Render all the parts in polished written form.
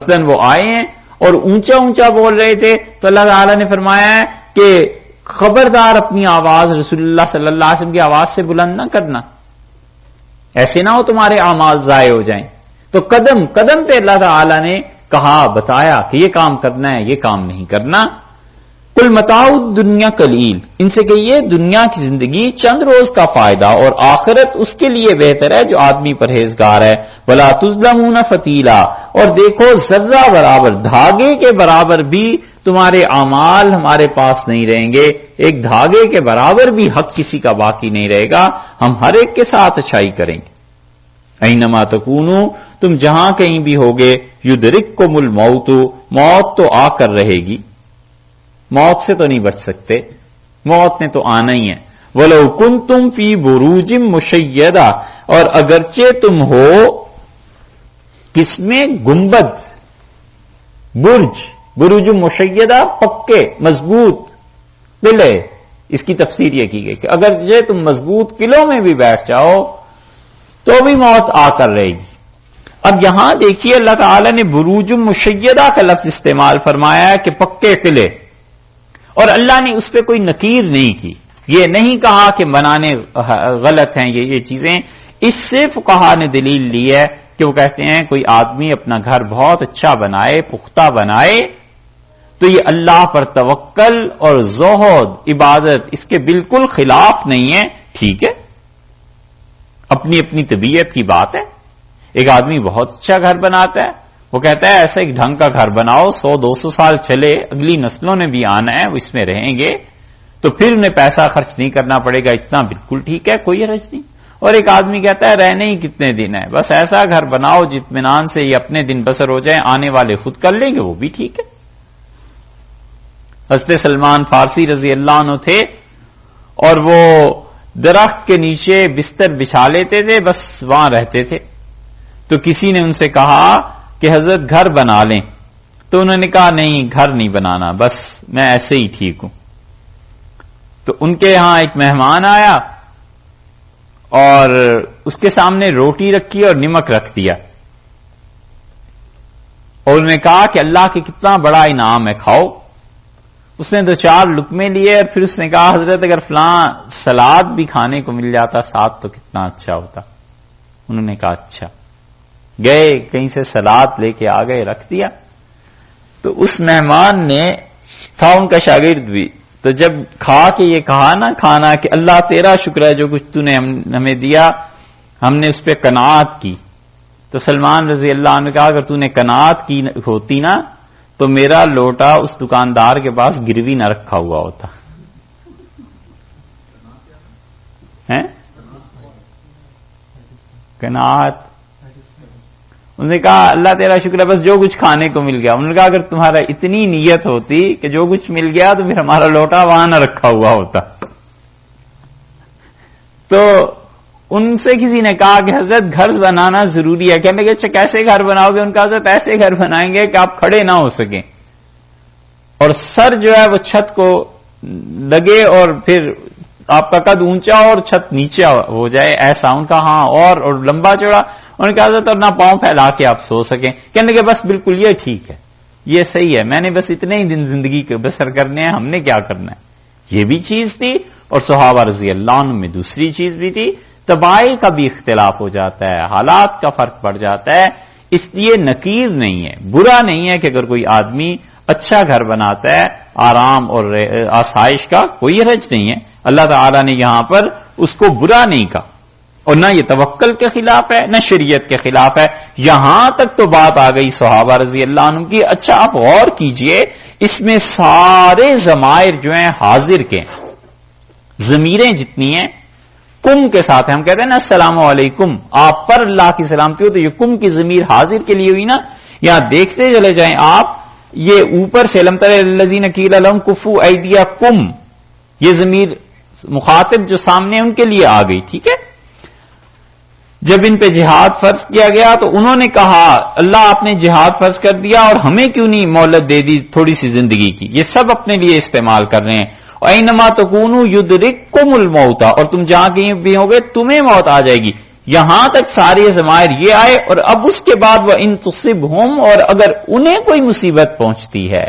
وہ آئے ہیں اور اونچا اونچا بول رہے تھے تو اللہ تعالیٰ نے فرمایا ہے کہ خبردار اپنی آواز رسول اللہ صلی اللہ علیہ وسلم کی آواز سے بلند نہ کرنا، ایسے نہ ہو تمہارے اعمال ضائع ہو جائیں. تو قدم قدم پہ اللہ تعالیٰ نے کہا، بتایا کہ یہ کام کرنا ہے، یہ کام نہیں کرنا. کل متاع الدنیا قلیل، ان سے کہیے دنیا کی زندگی چند روز کا فائدہ اور آخرت اس کے لیے بہتر ہے جو آدمی پرہیزگار ہے. ولا تظلمون فتیلا، اور دیکھو ذرہ برابر، دھاگے کے برابر بھی تمہارے اعمال ہمارے پاس نہیں رہیں گے، ایک دھاگے کے برابر بھی حق کسی کا باقی نہیں رہے گا، ہم ہر ایک کے ساتھ اچھائی کریں گے. اینما تکونو، تم جہاں کہیں بھی ہوگے، یدرککم الموت، موت تو آ کر رہے گی، موت سے تو نہیں بچ سکتے، موت نے تو آنا ہی ہے. وَلَوْ كُنْتُمْ فِي بُرُوجٍ مُشَيَّدَةٍ، اور اگرچہ تم ہو کس میں، گنبد، برج مشیدہ، پکے مضبوط قلعے. اس کی تفسیر یہ کی گئی کہ اگرچہ تم مضبوط قلعوں میں بھی بیٹھ جاؤ تو بھی موت آ کر رہے گی. اب یہاں دیکھیے اللہ تعالی نے بروج مشیدہ کا لفظ استعمال فرمایا ہے کہ پکے قلعے، اور اللہ نے اس پہ کوئی نکیر نہیں کی، یہ نہیں کہا کہ بنانے غلط ہیں یہ چیزیں. اس سے فقہا نے دلیل لی ہے کہ وہ کہتے ہیں کوئی آدمی اپنا گھر بہت اچھا بنائے، پختہ بنائے، تو یہ اللہ پر توکل اور زہد عبادت اس کے بالکل خلاف نہیں ہے. ٹھیک ہے، اپنی اپنی طبیعت کی بات ہے. ایک آدمی بہت اچھا گھر بناتا ہے، وہ کہتا ہے ایسا ایک ڈھنگ کا گھر بناؤ، 100-200 سال چلے، اگلی نسلوں نے بھی آنا ہے، وہ اس میں رہیں گے، تو پھر انہیں پیسہ خرچ نہیں کرنا پڑے گا، اتنا بالکل ٹھیک ہے، کوئی حرج نہیں. اور ایک آدمی کہتا ہے رہنے ہی کتنے دن ہے، بس ایسا گھر بناؤ اطمینان سے یہ اپنے دن بسر ہو جائیں، آنے والے خود کر لیں گے، وہ بھی ٹھیک ہے. حضرت سلمان فارسی رضی اللہ عنہ تھے، اور وہ درخت کے نیچے بستر بچھا لیتے تھے، بس وہاں رہتے تھے. تو کسی نے ان سے کہا کہ حضرت گھر بنا لیں، تو انہوں نے کہا نہیں، گھر نہیں بنانا، بس میں ایسے ہی ٹھیک ہوں. تو ان کے یہاں ایک مہمان آیا اور اس کے سامنے روٹی رکھی اور نمک رکھ دیا، اور انہوں نے کہا کہ اللہ کے کتنا بڑا انعام ہے، کھاؤ. اس نے 2-4 لقمے لیے اور پھر اس نے کہا حضرت اگر فلاں سلاد بھی کھانے کو مل جاتا ساتھ تو کتنا اچھا ہوتا. انہوں نے کہا اچھا. گئے کہیں سے سلاد لے کے آ گئے، رکھ دیا. تو اس مہمان نے تھا ان کا شاگرد بھی، تو جب کھا کے یہ کہا نا کھانا کہ اللہ تیرا شکر ہے جو کچھ تو نے ہمیں دیا، ہم نے اس پہ قناعت کی. تو سلمان رضی اللہ عنہ نے کہا اگر تو نے قناعت کی ہوتی نا تو میرا لوٹا اس دکاندار کے پاس گروی نہ رکھا ہوا ہوتا. قناعت، انہوں نے کہا اللہ تیرا شکر ہے بس جو کچھ کھانے کو مل گیا. انہوں نے کہا اگر تمہارا اتنی نیت ہوتی کہ جو کچھ مل گیا تو پھر ہمارا لوٹا وہاں نہ رکھا ہوا ہوتا. تو ان سے کسی نے کہا کہ حضرت گھر بنانا ضروری ہے. کہنے کہ اچھا کیسے گھر بناؤ گے؟ ان کا حضرت ایسے گھر بنائیں گے کہ آپ کھڑے نہ ہو سکیں اور سر جو ہے وہ چھت کو لگے اور پھر آپ کا قد اونچا اور چھت نیچے ہو جائے ایسا. ان کا ہاں اور لمبا چوڑا. انہوں نے کہا حضرت اور نہ پاؤں پھیلا کے آپ سو سکیں. کہنے کہ بس بالکل یہ ٹھیک ہے، یہ صحیح ہے، میں نے بس اتنے ہی دن زندگی کے بسر کرنے ہیں، ہم نے کیا کرنا ہے. یہ بھی چیز تھی. اور صحابہ رضی اللہ عنہ میں دوسری چیز بھی تھی، طباع کا بھی اختلاف ہو جاتا ہے، حالات کا فرق پڑ جاتا ہے. اس لیے نکیر نہیں ہے، برا نہیں ہے کہ اگر کوئی آدمی اچھا گھر بناتا ہے، آرام اور آسائش کا کوئی حرج نہیں ہے. اللہ تعالی نے یہاں پر اس کو برا نہیں کہا، اور نہ یہ توکل کے خلاف ہے نہ شریعت کے خلاف ہے. یہاں تک تو بات آ گئی صحابہ رضی اللہ عنہ کی. اچھا آپ غور کیجئے، اس میں سارے ضمائر جو ہیں حاضر کے، ضمیریں جتنی ہیں کم کے ساتھ ہیں. ہم کہتے ہیں نا السلام علیکم، آپ پر اللہ کی سلامتی ہو، تو یہ کم کی ضمیر حاضر کے لیے ہوئی نا. یہاں دیکھتے چلے جائیں آپ، یہ اوپر سے لم تر الذین قیل لہم کفوا ایدیکم، یہ ضمیر مخاطب جو سامنے ان کے لیے آ گئی. ٹھیک ہے، جب ان پہ جہاد فرض کیا گیا تو انہوں نے کہا اللہ آپ نے جہاد فرض کر دیا اور ہمیں کیوں نہیں مہلت دے دی تھوڑی سی زندگی کی. یہ سب اپنے لیے استعمال کر رہے ہیں. اینما تکونوا یدرککم الموت، اور تم جہاں کہیں بھی ہوگے تمہیں موت آ جائے گی. یہاں تک سارے ضمائر یہ آئے، اور اب اس کے بعد وہ ان تصبہم، اور اگر انہیں کوئی مصیبت پہنچتی ہے،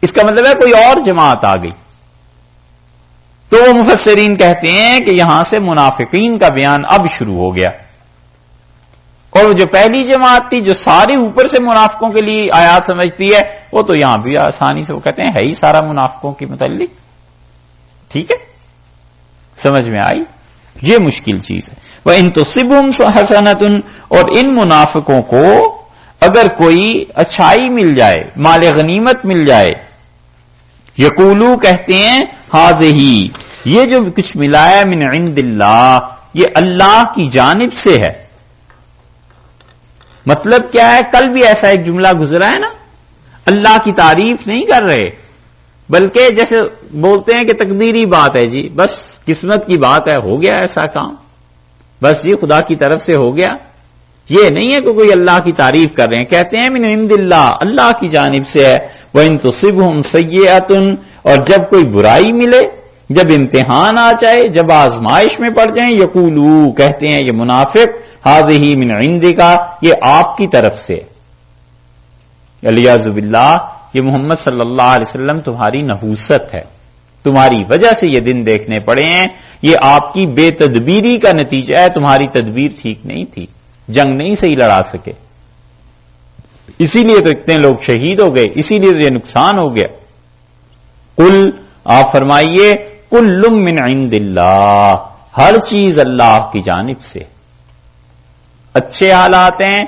اس کا مطلب ہے کوئی اور جماعت آ گئی، تو وہ مفسرین کہتے ہیں کہ یہاں سے منافقین کا بیان اب شروع ہو گیا، اور وہ جو پہلی جماعت تھی جو سارے اوپر سے منافقوں کے لیے آیات سمجھتی ہے، وہ تو یہاں بھی آسانی سے وہ کہتے ہیں ہے ہی سارا منافقوں کے متعلق. ٹھیک ہے، سمجھ میں آئی؟ یہ مشکل چیز ہے. وَإِن تُصِبْهُمْ حَسَنَةٌ، اور ان منافقوں کو اگر کوئی اچھائی مل جائے، مال غنیمت مل جائے، یقولو کہتے ہیں ہذہ، یہ جو کچھ ملا ہے، من عند اللہ، یہ اللہ کی جانب سے ہے. مطلب کیا ہے؟ کل بھی ایسا ایک جملہ گزرا ہے نا، اللہ کی تعریف نہیں کر رہے، بلکہ جیسے بولتے ہیں کہ تقدیری بات ہے جی، بس قسمت کی بات ہے، ہو گیا ایسا کام، بس یہ خدا کی طرف سے ہو گیا. یہ نہیں ہے کہ کوئی اللہ کی تعریف کر رہے ہیں. کہتے ہیں من عند اللہ، اللہ کی جانب سے ہے. وَإِن تُصِبْهُمْ سَيِّئَةٌ، اور جب کوئی برائی ملے، جب امتحان آ جائے، جب آزمائش میں پڑ جائیں، یقولو کہتے ہیں یہ منافق، ہذہ من عندک، یہ آپ کی طرف سے. الیاذ باللہ، یہ محمد صلی اللہ علیہ وسلم تمہاری نحوست ہے، تمہاری وجہ سے یہ دن دیکھنے پڑے ہیں، یہ آپ کی بے تدبیری کا نتیجہ ہے. تمہاری تدبیر ٹھیک نہیں تھی، جنگ نہیں صحیح لڑا سکے، اسی لیے تو اتنے لوگ شہید ہو گئے، اسی لیے تو یہ نقصان ہو گیا. قل، آپ فرمائیے، کل من عند اللہ، ہر چیز اللہ کی جانب سے. اچھے حالات ہیں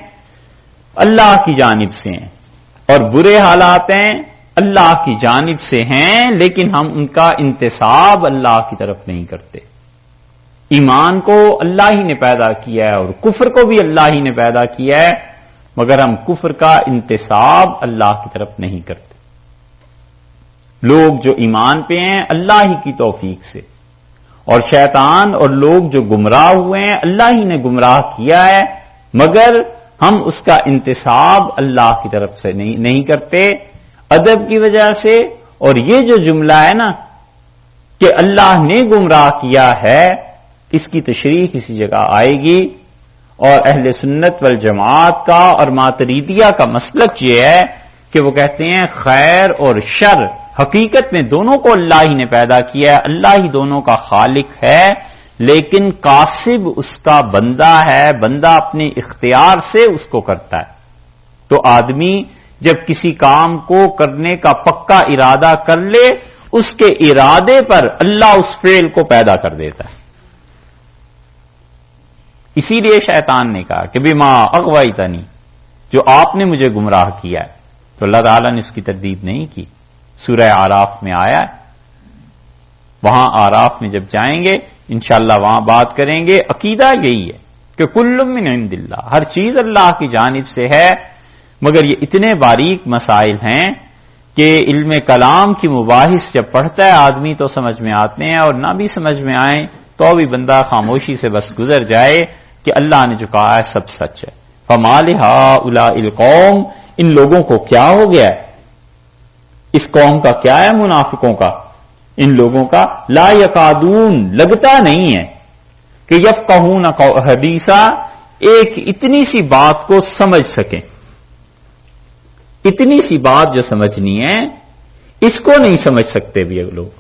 اللہ کی جانب سے ہیں، اور برے حالات ہیں اللہ کی جانب سے ہیں، لیکن ہم ان کا انتساب اللہ کی طرف نہیں کرتے. ایمان کو اللہ ہی نے پیدا کیا ہے، اور کفر کو بھی اللہ ہی نے پیدا کیا ہے، مگر ہم کفر کا انتساب اللہ کی طرف نہیں کرتے. لوگ جو ایمان پہ ہیں اللہ ہی کی توفیق سے، اور شیطان اور لوگ جو گمراہ ہوئے ہیں اللہ ہی نے گمراہ کیا ہے، مگر ہم اس کا انتساب اللہ کی طرف سے نہیں کرتے ادب کی وجہ سے. اور یہ جو جملہ ہے نا کہ اللہ نے گمراہ کیا ہے، اس کی تشریح کسی جگہ آئے گی. اور اہل سنت والجماعت کا اور ماتریدیہ کا مسلک یہ ہے کہ وہ کہتے ہیں خیر اور شر حقیقت میں دونوں کو اللہ ہی نے پیدا کیا ہے، اللہ ہی دونوں کا خالق ہے، لیکن کاسب اس کا بندہ ہے، بندہ اپنے اختیار سے اس کو کرتا ہے. تو آدمی جب کسی کام کو کرنے کا پکا ارادہ کر لے، اس کے ارادے پر اللہ اس فعل کو پیدا کر دیتا ہے. اسی لیے شیطان نے کہا کہ بما اغویتنی، جو آپ نے مجھے گمراہ کیا ہے، تو اللہ تعالیٰ نے اس کی تردید نہیں کی. سورہ آراف میں آیا ہے، وہاں آراف میں جب جائیں گے انشاءاللہ وہاں بات کریں گے. عقیدہ یہی ہے کہ کل من عند اللہ، ہر چیز اللہ کی جانب سے ہے. مگر یہ اتنے باریک مسائل ہیں کہ علم کلام کی مباحث جب پڑھتا ہے آدمی تو سمجھ میں آتے ہیں، اور نہ بھی سمجھ میں آئیں تو بھی بندہ خاموشی سے بس گزر جائے کہ اللہ نے جو کہا ہے سب سچ ہے. فما لہؤلاء القوم، ان لوگوں کو کیا ہو گیا ہے، اس قوم کا کیا ہے، منافقوں کا، ان لوگوں کا، لا یکادون، لگتا نہیں ہے کہ یفقہون حدیثا، ایک اتنی سی بات کو سمجھ سکیں. اتنی سی بات جو سمجھنی ہے اس کو نہیں سمجھ سکتے بھی لوگ.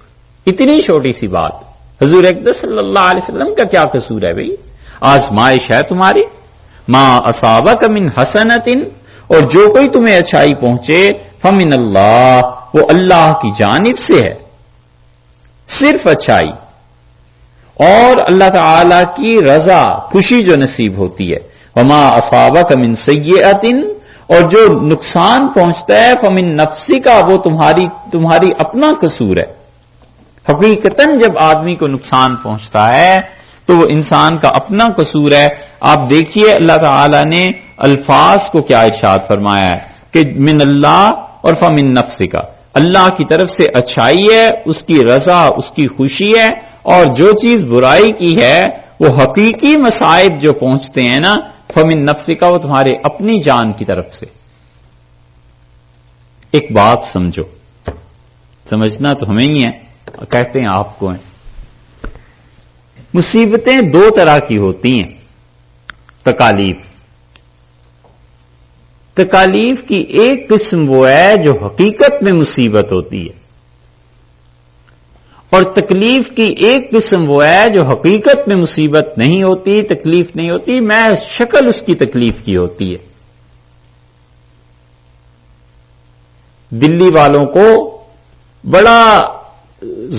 اتنی چھوٹی سی بات. حضور اقدس صلی اللہ علیہ وسلم کا کیا قصور ہے بھئی؟ آزمائش ہے تمہاری. ما اصابک من حسنۃ، اور جو کوئی تمہیں اچھائی پہنچے، فمن اللہ، وہ اللہ کی جانب سے ہے، صرف اچھائی. اور اللہ تعالی کی رضا، خوشی جو نصیب ہوتی ہے. وما اصابک من سیئۃ، اور جو نقصان پہنچتا ہے، فمن نفسک، وہ تمہاری اپنا قصور ہے. حقیقتاً جب آدمی کو نقصان پہنچتا ہے تو وہ انسان کا اپنا قصور ہے. آپ دیکھیے اللہ تعالی نے الفاظ کو کیا ارشاد فرمایا ہے کہ من اللہ اور فمن نفسک، اللہ کی طرف سے اچھائی ہے، اس کی رضا، اس کی خوشی ہے. اور جو چیز برائی کی ہے، وہ حقیقی مصائب جو پہنچتے ہیں نا، فمن نفسک، وہ تمہارے اپنی جان کی طرف سے. ایک بات سمجھو، سمجھنا تو ہمیں ہی ہے، کہتے ہیں آپ کو ہیں. مصیبتیں دو طرح کی ہوتی ہیں. تکالیف کی ایک قسم وہ ہے جو حقیقت میں مصیبت ہوتی ہے، اور تکلیف کی ایک قسم وہ ہے جو حقیقت میں مصیبت نہیں ہوتی، تکلیف نہیں ہوتی، محض شکل اس کی تکلیف کی ہوتی ہے۔ دلی والوں کو بڑا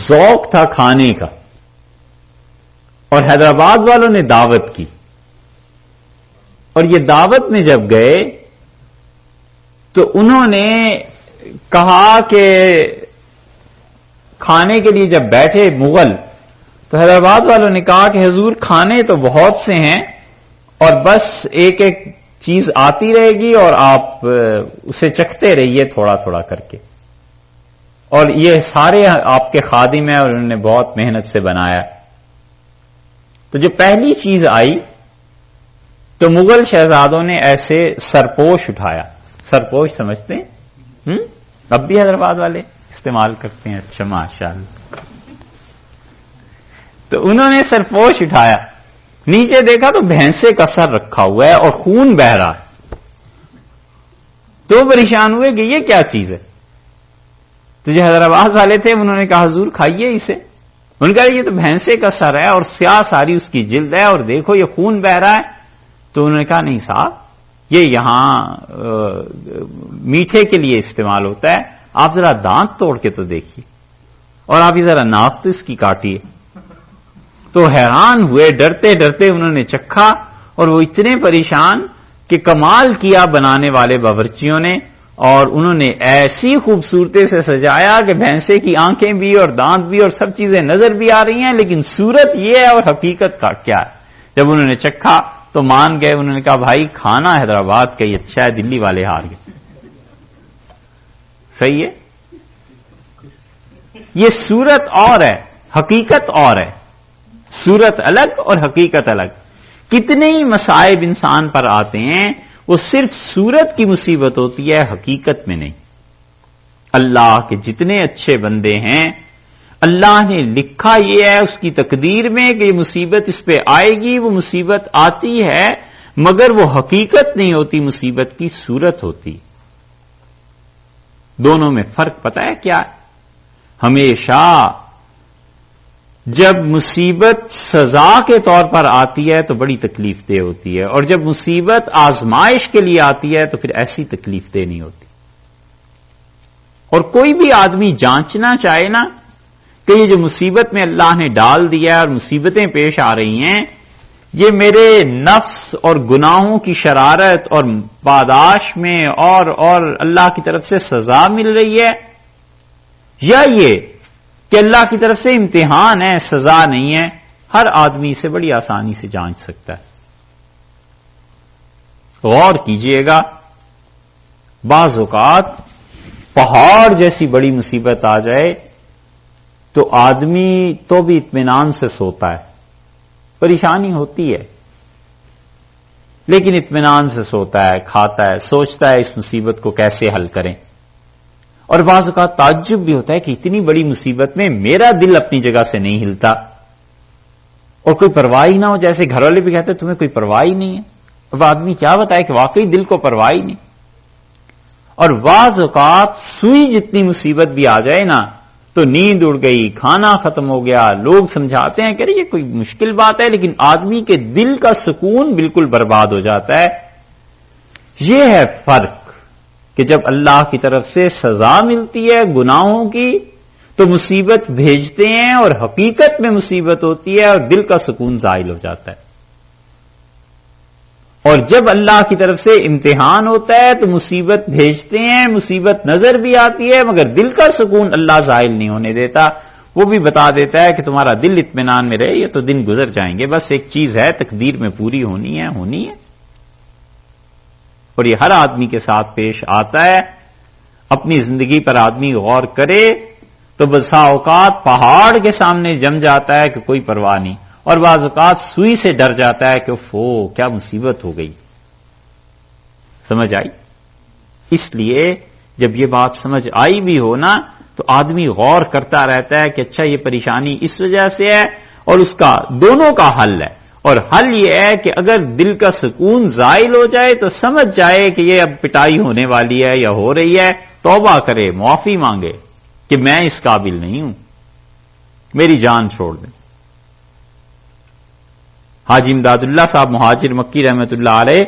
ذوق تھا کھانے کا، اور حیدرآباد والوں نے دعوت کی، اور یہ دعوت میں جب گئے تو انہوں نے کہا کہ کھانے کے لیے جب بیٹھے مغل، تو حیدرآباد والوں نے کہا کہ حضور کھانے تو بہت سے ہیں اور بس ایک ایک چیز آتی رہے گی اور آپ اسے چکھتے رہیے تھوڑا تھوڑا کر کے، اور یہ سارے آپ کے خادم ہیں اور انہوں نے بہت محنت سے بنایا۔ تو جو پہلی چیز آئی تو مغل شہزادوں نے ایسے سرپوش اٹھایا، سرپوش سمجھتے ہیں؟ اب بھی حیدرآباد والے استعمال کرتے ہیں، اچھا ماشاءاللہ۔ تو انہوں نے سرپوش اٹھایا، نیچے دیکھا تو بھینسے کا سر رکھا ہوا ہے اور خون بہ رہا ہے، تو پریشان ہوئے کہ یہ کیا چیز ہے۔ تو جو حیدرآباد والے تھے انہوں نے کہا حضور کھائیے اسے، ان کا یہ تو بھینسے کا سر ہے اور سیاہ ساری اس کی جلد ہے اور دیکھو یہ خون بہ رہا ہے۔ تو انہوں نے کہا نہیں صاحب، یہ یہاں میٹھے کے لیے استعمال ہوتا ہے، آپ ذرا دانت توڑ کے تو دیکھیے، اور آپ ہی ذرا ناک تو اس کی کاٹیے۔ تو حیران ہوئے، ڈرتے ڈرتے انہوں نے چکھا، اور وہ اتنے پریشان کہ کمال کیا بنانے والے باورچیوں نے، اور انہوں نے ایسی خوبصورتی سے سجایا کہ بھینسے کی آنکھیں بھی اور دانت بھی اور سب چیزیں نظر بھی آ رہی ہیں، لیکن صورت یہ ہے اور حقیقت کا کیا ہے۔ جب انہوں نے چکھا تو مان گئے، انہوں نے کہا بھائی کھانا حیدرآباد کا ہی اچھا ہے، دلی والے ہار گئے۔ صحیح ہے، یہ صورت اور ہے، حقیقت اور ہے، صورت الگ اور حقیقت الگ۔ کتنے ہی مصائب انسان پر آتے ہیں، وہ صرف صورت کی مصیبت ہوتی ہے، حقیقت میں نہیں۔ اللہ کے جتنے اچھے بندے ہیں، اللہ نے لکھا یہ ہے اس کی تقدیر میں کہ یہ مصیبت اس پہ آئے گی، وہ مصیبت آتی ہے، مگر وہ حقیقت نہیں ہوتی، مصیبت کی صورت ہوتی۔ دونوں میں فرق پتہ ہے کیا ہے؟ ہمیشہ جب مصیبت سزا کے طور پر آتی ہے تو بڑی تکلیف دہ ہوتی ہے، اور جب مصیبت آزمائش کے لیے آتی ہے تو پھر ایسی تکلیف دہ نہیں ہوتی۔ اور کوئی بھی آدمی جانچنا چاہے نا کہ یہ جو مصیبت میں اللہ نے ڈال دیا ہے اور مصیبتیں پیش آ رہی ہیں، یہ میرے نفس اور گناہوں کی شرارت اور پاداش میں اور اللہ کی طرف سے سزا مل رہی ہے، یا یہ کہ اللہ کی طرف سے امتحان ہے، سزا نہیں ہے، ہر آدمی اسے بڑی آسانی سے جانچ سکتا ہے۔ غور کیجئے گا، بعض اوقات پہاڑ جیسی بڑی مصیبت آ جائے تو آدمی تو بھی اطمینان سے سوتا ہے، پریشانی ہوتی ہے لیکن اطمینان سے سوتا ہے، کھاتا ہے، سوچتا ہے اس مصیبت کو کیسے حل کریں۔ اور بعض اوقات تعجب بھی ہوتا ہے کہ اتنی بڑی مصیبت میں میرا دل اپنی جگہ سے نہیں ہلتا، اور کوئی پرواہ نہ ہو، جیسے گھر والے بھی کہتے ہیں تمہیں کوئی پرواہ نہیں ہے، اب آدمی کیا بتائے کہ واقعی دل کو پرواہ نہیں۔ اور بعض اوقات سوئی جتنی مصیبت بھی آ جائے نا تو نیند اڑ گئی، کھانا ختم ہو گیا، لوگ سمجھاتے ہیں کہ یہ کوئی مشکل بات ہے، لیکن آدمی کے دل کا سکون بالکل برباد ہو جاتا ہے۔ یہ ہے فرق کہ جب اللہ کی طرف سے سزا ملتی ہے گناہوں کی تو مصیبت بھیجتے ہیں، اور حقیقت میں مصیبت ہوتی ہے اور دل کا سکون زائل ہو جاتا ہے۔ اور جب اللہ کی طرف سے امتحان ہوتا ہے تو مصیبت بھیجتے ہیں، مصیبت نظر بھی آتی ہے مگر دل کا سکون اللہ زائل نہیں ہونے دیتا، وہ بھی بتا دیتا ہے کہ تمہارا دل اطمینان میں رہے، یہ تو دن گزر جائیں گے، بس ایک چیز ہے تقدیر میں پوری ہونی ہے۔ اور یہ ہر آدمی کے ساتھ پیش آتا ہے۔ اپنی زندگی پر آدمی غور کرے تو بسا اوقات پہاڑ کے سامنے جم جاتا ہے کہ کوئی پرواہ نہیں، اور بعض اوقات سوئی سے ڈر جاتا ہے کہ کیا مصیبت ہو گئی۔ سمجھ آئی؟ اس لیے جب یہ بات سمجھ آئی بھی ہو نا تو آدمی غور کرتا رہتا ہے کہ اچھا یہ پریشانی اس وجہ سے ہے، اور اس کا دونوں کا حل ہے، اور حل یہ ہے کہ اگر دل کا سکون زائل ہو جائے تو سمجھ جائے کہ یہ اب پٹائی ہونے والی ہے یا ہو رہی ہے، توبہ کرے، معافی مانگے کہ میں اس قابل نہیں ہوں، میری جان چھوڑ دیں۔ حاجی امداد اللہ صاحب مہاجر مکی رحمت اللہ علیہ،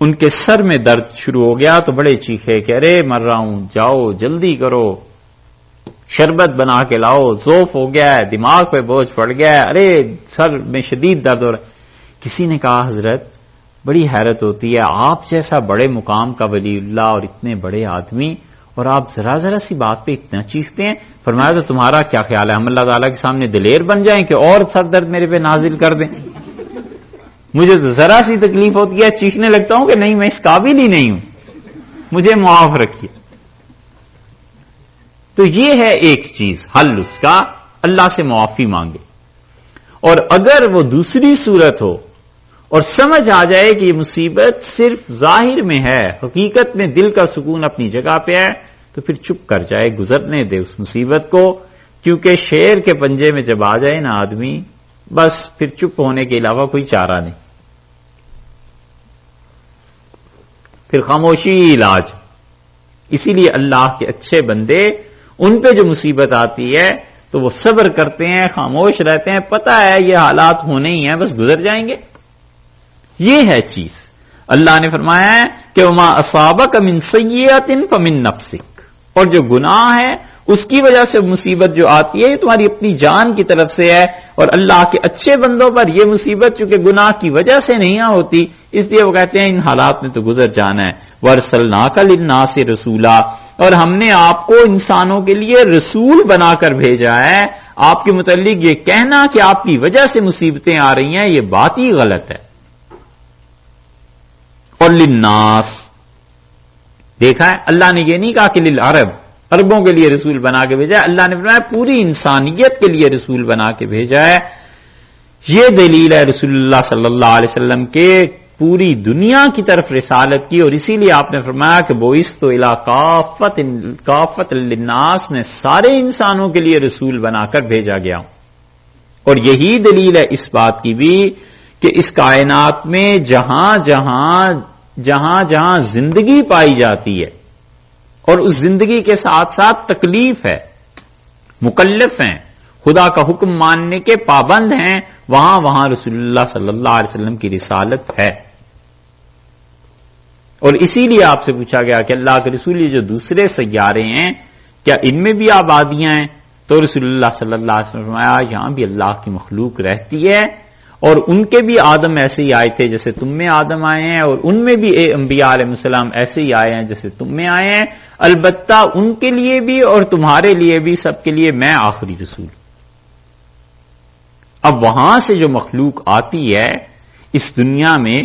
ان کے سر میں درد شروع ہو گیا تو بڑے چیخے کہ ارے مر رہا ہوں، جاؤ جلدی کرو، شربت بنا کے لاؤ، ذوف ہو گیا ہے، دماغ پہ بوجھ پڑ گیا ہے، ارے سر میں شدید درد ہو رہا ہے۔ کسی نے کہا حضرت بڑی حیرت ہوتی ہے، آپ جیسا بڑے مقام کا ولی اللہ اور اتنے بڑے آدمی، اور آپ ذرا ذرا سی بات پہ اتنا چیختے ہیں۔ فرمایا تو تمہارا کیا خیال ہے، ہم اللہ تعالیٰ کے سامنے دلیر بن جائیں کہ اور سر درد میرے پہ نازل کر دیں؟ مجھے تو ذرا سی تکلیف ہوتی ہے، چیخنے لگتا ہوں کہ نہیں میں اس قابل ہی نہیں ہوں، مجھے معاف رکھیے۔ تو یہ ہے ایک چیز، حل اس کا اللہ سے معافی مانگے۔ اور اگر وہ دوسری صورت ہو اور سمجھ آ جائے کہ یہ مصیبت صرف ظاہر میں ہے، حقیقت میں دل کا سکون اپنی جگہ پہ ہے، تو پھر چپ کر جائے، گزرنے دے اس مصیبت کو، کیونکہ شیر کے پنجے میں جب آ جائے نا آدمی، بس پھر چپ ہونے کے علاوہ کوئی چارہ نہیں، پھر خاموشی علاج۔ اسی لیے اللہ کے اچھے بندے، ان پہ جو مصیبت آتی ہے تو وہ صبر کرتے ہیں، خاموش رہتے ہیں، پتہ ہے یہ حالات ہونے ہی ہیں، بس گزر جائیں گے۔ یہ ہے چیز۔ اللہ نے فرمایا ہے کہ وما اصابک من سیئۃ فمن نفسک، اور جو گناہ ہے اس کی وجہ سے مصیبت جو آتی ہے یہ تمہاری اپنی جان کی طرف سے ہے، اور اللہ کے اچھے بندوں پر یہ مصیبت چونکہ گناہ کی وجہ سے نہیں ہوتی، اس لیے وہ کہتے ہیں ان حالات میں تو گزر جانا ہے۔ وَأَرْسَلْنَاكَ لِلنَّاسِ رَسُولًا، اور ہم نے آپ کو انسانوں کے لیے رسول بنا کر بھیجا ہے۔ آپ کے متعلق یہ کہنا کہ آپ کی وجہ سے مصیبتیں آ رہی ہیں یہ بات ہی غلط ہے۔ اور للناس، دیکھا ہے اللہ نے یہ نہیں کہا کہ للعرب، عربوں کے لیے رسول بنا کے بھیجا ہے، اللہ نے فرمایا پوری انسانیت کے لیے رسول بنا کے بھیجا ہے۔ یہ دلیل ہے رسول اللہ صلی اللہ علیہ وسلم کے پوری دنیا کی طرف رسالت کی، اور اسی لیے آپ نے فرمایا کہ بعثت الی کافۃ للناس، میں سارے انسانوں کے لیے رسول بنا کر بھیجا گیا ہوں۔ اور یہی دلیل ہے اس بات کی بھی کہ اس کائنات میں جہاں جہاں زندگی پائی جاتی ہے اور اس زندگی کے ساتھ ساتھ تکلیف ہے، مکلف ہیں، خدا کا حکم ماننے کے پابند ہیں، وہاں وہاں رسول اللہ صلی اللہ علیہ وسلم کی رسالت ہے۔ اور اسی لیے آپ سے پوچھا گیا کہ اللہ کے رسول یہ جو دوسرے سیارے ہیں کیا ان میں بھی آبادیاں ہیں؟ تو رسول اللہ صلی اللہ علیہ وسلم نے فرمایا یہاں بھی اللہ کی مخلوق رہتی ہے، اور ان کے بھی آدم ایسے ہی آئے تھے جیسے تم میں آدم آئے ہیں، اور ان میں بھی انبیاء علیہ السلام ایسے ہی آئے ہیں جیسے تم میں آئے ہیں، البتہ ان کے لیے بھی اور تمہارے لیے بھی، سب کے لیے میں آخری رسول۔ اب وہاں سے جو مخلوق آتی ہے اس دنیا میں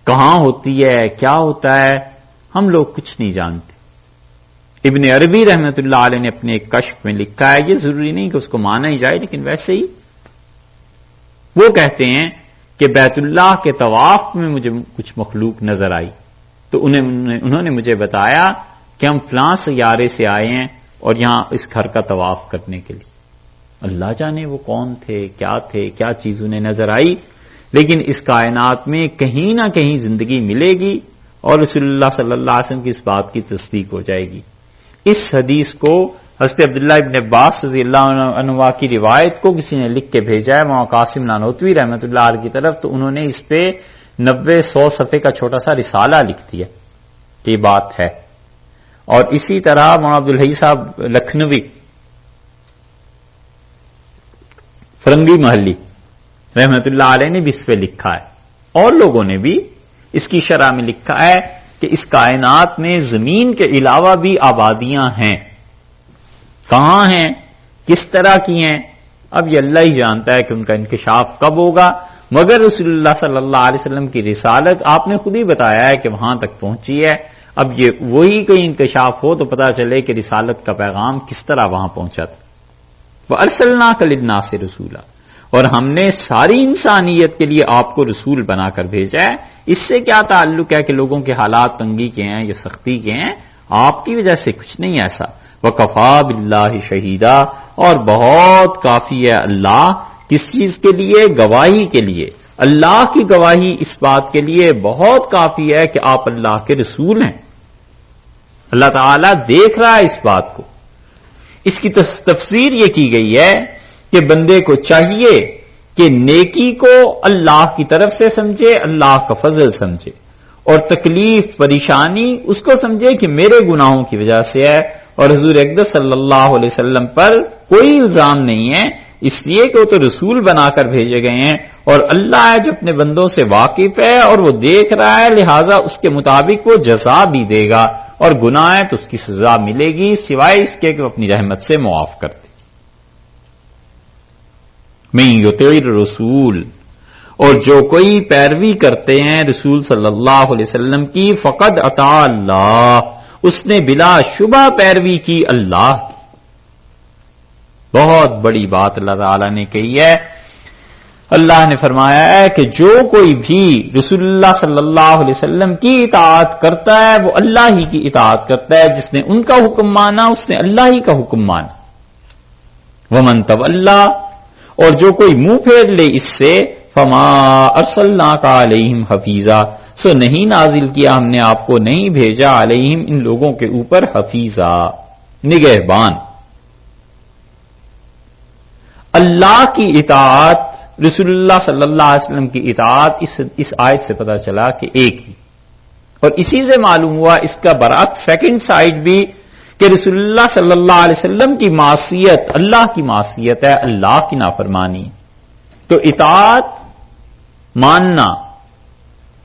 کہاں ہوتی ہے، کیا ہوتا ہے، ہم لوگ کچھ نہیں جانتے۔ ابن عربی رحمت اللہ علیہ نے اپنے ایک کشف میں لکھا ہے، یہ ضروری نہیں کہ اس کو مانا ہی جائے لیکن ویسے ہی وہ کہتے ہیں کہ بیت اللہ کے طواف میں مجھے کچھ مخلوق نظر آئی، تو انہوں نے مجھے بتایا کہ ہم فلاں سیارے سے آئے ہیں اور یہاں اس گھر کا طواف کرنے کے لیے۔ اللہ جانے وہ کون تھے، کیا چیز انہیں نظر آئی، لیکن اس کائنات میں کہیں نہ کہیں زندگی ملے گی، اور رسول اللہ صلی اللہ علیہ وسلم کی اس بات کی تصدیق ہو جائے گی۔ اس حدیث کو حضرت عبداللہ ابن عباس رضی اللہ عنہ کی روایت کو کسی نے لکھ کے بھیجا ہے مولانا قاسم نانوتوی رحمۃ اللہ علیہ کی طرف، تو انہوں نے اس پہ 90-100 صفحے کا چھوٹا سا رسالہ لکھ دیا کہ یہ بات ہے۔ اور اسی طرح مولانا عبدالحی صاحب لکھنوی فرنگی محلی رحمت اللہ علیہ نے بھی اس پہ لکھا ہے، اور لوگوں نے بھی اس کی شرح میں لکھا ہے کہ اس کائنات میں زمین کے علاوہ بھی آبادیاں ہیں، کہاں ہیں، کس طرح کی ہیں، اب یہ اللہ ہی جانتا ہے کہ ان کا انکشاف کب ہوگا، مگر رسول اللہ صلی اللہ علیہ وسلم کی رسالت آپ نے خود ہی بتایا ہے کہ وہاں تک پہنچی ہے۔ اب یہ وہی کوئی انکشاف ہو تو پتہ چلے کہ رسالت کا پیغام کس طرح وہاں پہنچا تھا۔ وَأَرْسَلْنَاكَ لِلنَّاسِ رَسُولًا، اور ہم نے ساری انسانیت کے لیے آپ کو رسول بنا کر بھیجا ہے۔ اس سے کیا تعلق ہے کہ لوگوں کے حالات تنگی کے ہیں یا سختی کے ہیں، آپ کی وجہ سے کچھ نہیں ایسا۔ وَكَفَىٰ بِاللَّهِ شَهِيدًا، اور بہت کافی ہے اللہ کس چیز کے لیے؟ گواہی کے لیے. اللہ کی گواہی اس بات کے لیے بہت کافی ہے کہ آپ اللہ کے رسول ہیں. اللہ تعالیٰ دیکھ رہا ہے اس بات کو. اس کی تفسیر یہ کی گئی ہے کہ بندے کو چاہیے کہ نیکی کو اللہ کی طرف سے سمجھے، اللہ کا فضل سمجھے، اور تکلیف پریشانی اس کو سمجھے کہ میرے گناہوں کی وجہ سے ہے، اور حضور اقدس صلی اللہ علیہ وسلم پر کوئی الزام نہیں ہے، اس لیے کہ وہ تو رسول بنا کر بھیجے گئے ہیں، اور اللہ ہے جو اپنے بندوں سے واقف ہے اور وہ دیکھ رہا ہے، لہذا اس کے مطابق وہ جزا بھی دے گا، اور گناہ ہے تو اس کی سزا ملے گی، سوائے اس کے کہ وہ اپنی رحمت سے معاف کر دے. من یطع الرسول، اور جو کوئی پیروی کرتے ہیں رسول صلی اللہ علیہ وسلم کی، فقد اطاع اللہ، اس نے بلا شبہ پیروی کی اللہ کی. بہت بڑی بات اللہ تعالی نے کہی ہے. اللہ نے فرمایا ہے کہ جو کوئی بھی رسول اللہ صلی اللہ علیہ وسلم کی اطاعت کرتا ہے وہ اللہ ہی کی اطاعت کرتا ہے. جس نے ان کا حکم مانا اس نے اللہ ہی کا حکم مانا. ومن تولی، اور جو کوئی منہ پھیر لے اس سے، فما ارسلناک علیہم حفیظا، سو نہیں نازل کیا ہم نے آپ کو، نہیں بھیجا علیہم ان لوگوں کے اوپر حفیظا، نگہبان. اللہ کی اطاعت، رسول اللہ صلی اللہ علیہ وسلم کی اطاعت اس آیت سے پتہ چلا کہ ایک ہی، اور اسی سے معلوم ہوا اس کا برعکس سیکنڈ سائڈ بھی کہ رسول اللہ صلی اللہ علیہ وسلم کی معصیت اللہ کی معصیت ہے، اللہ کی نافرمانی. تو اطاعت ماننا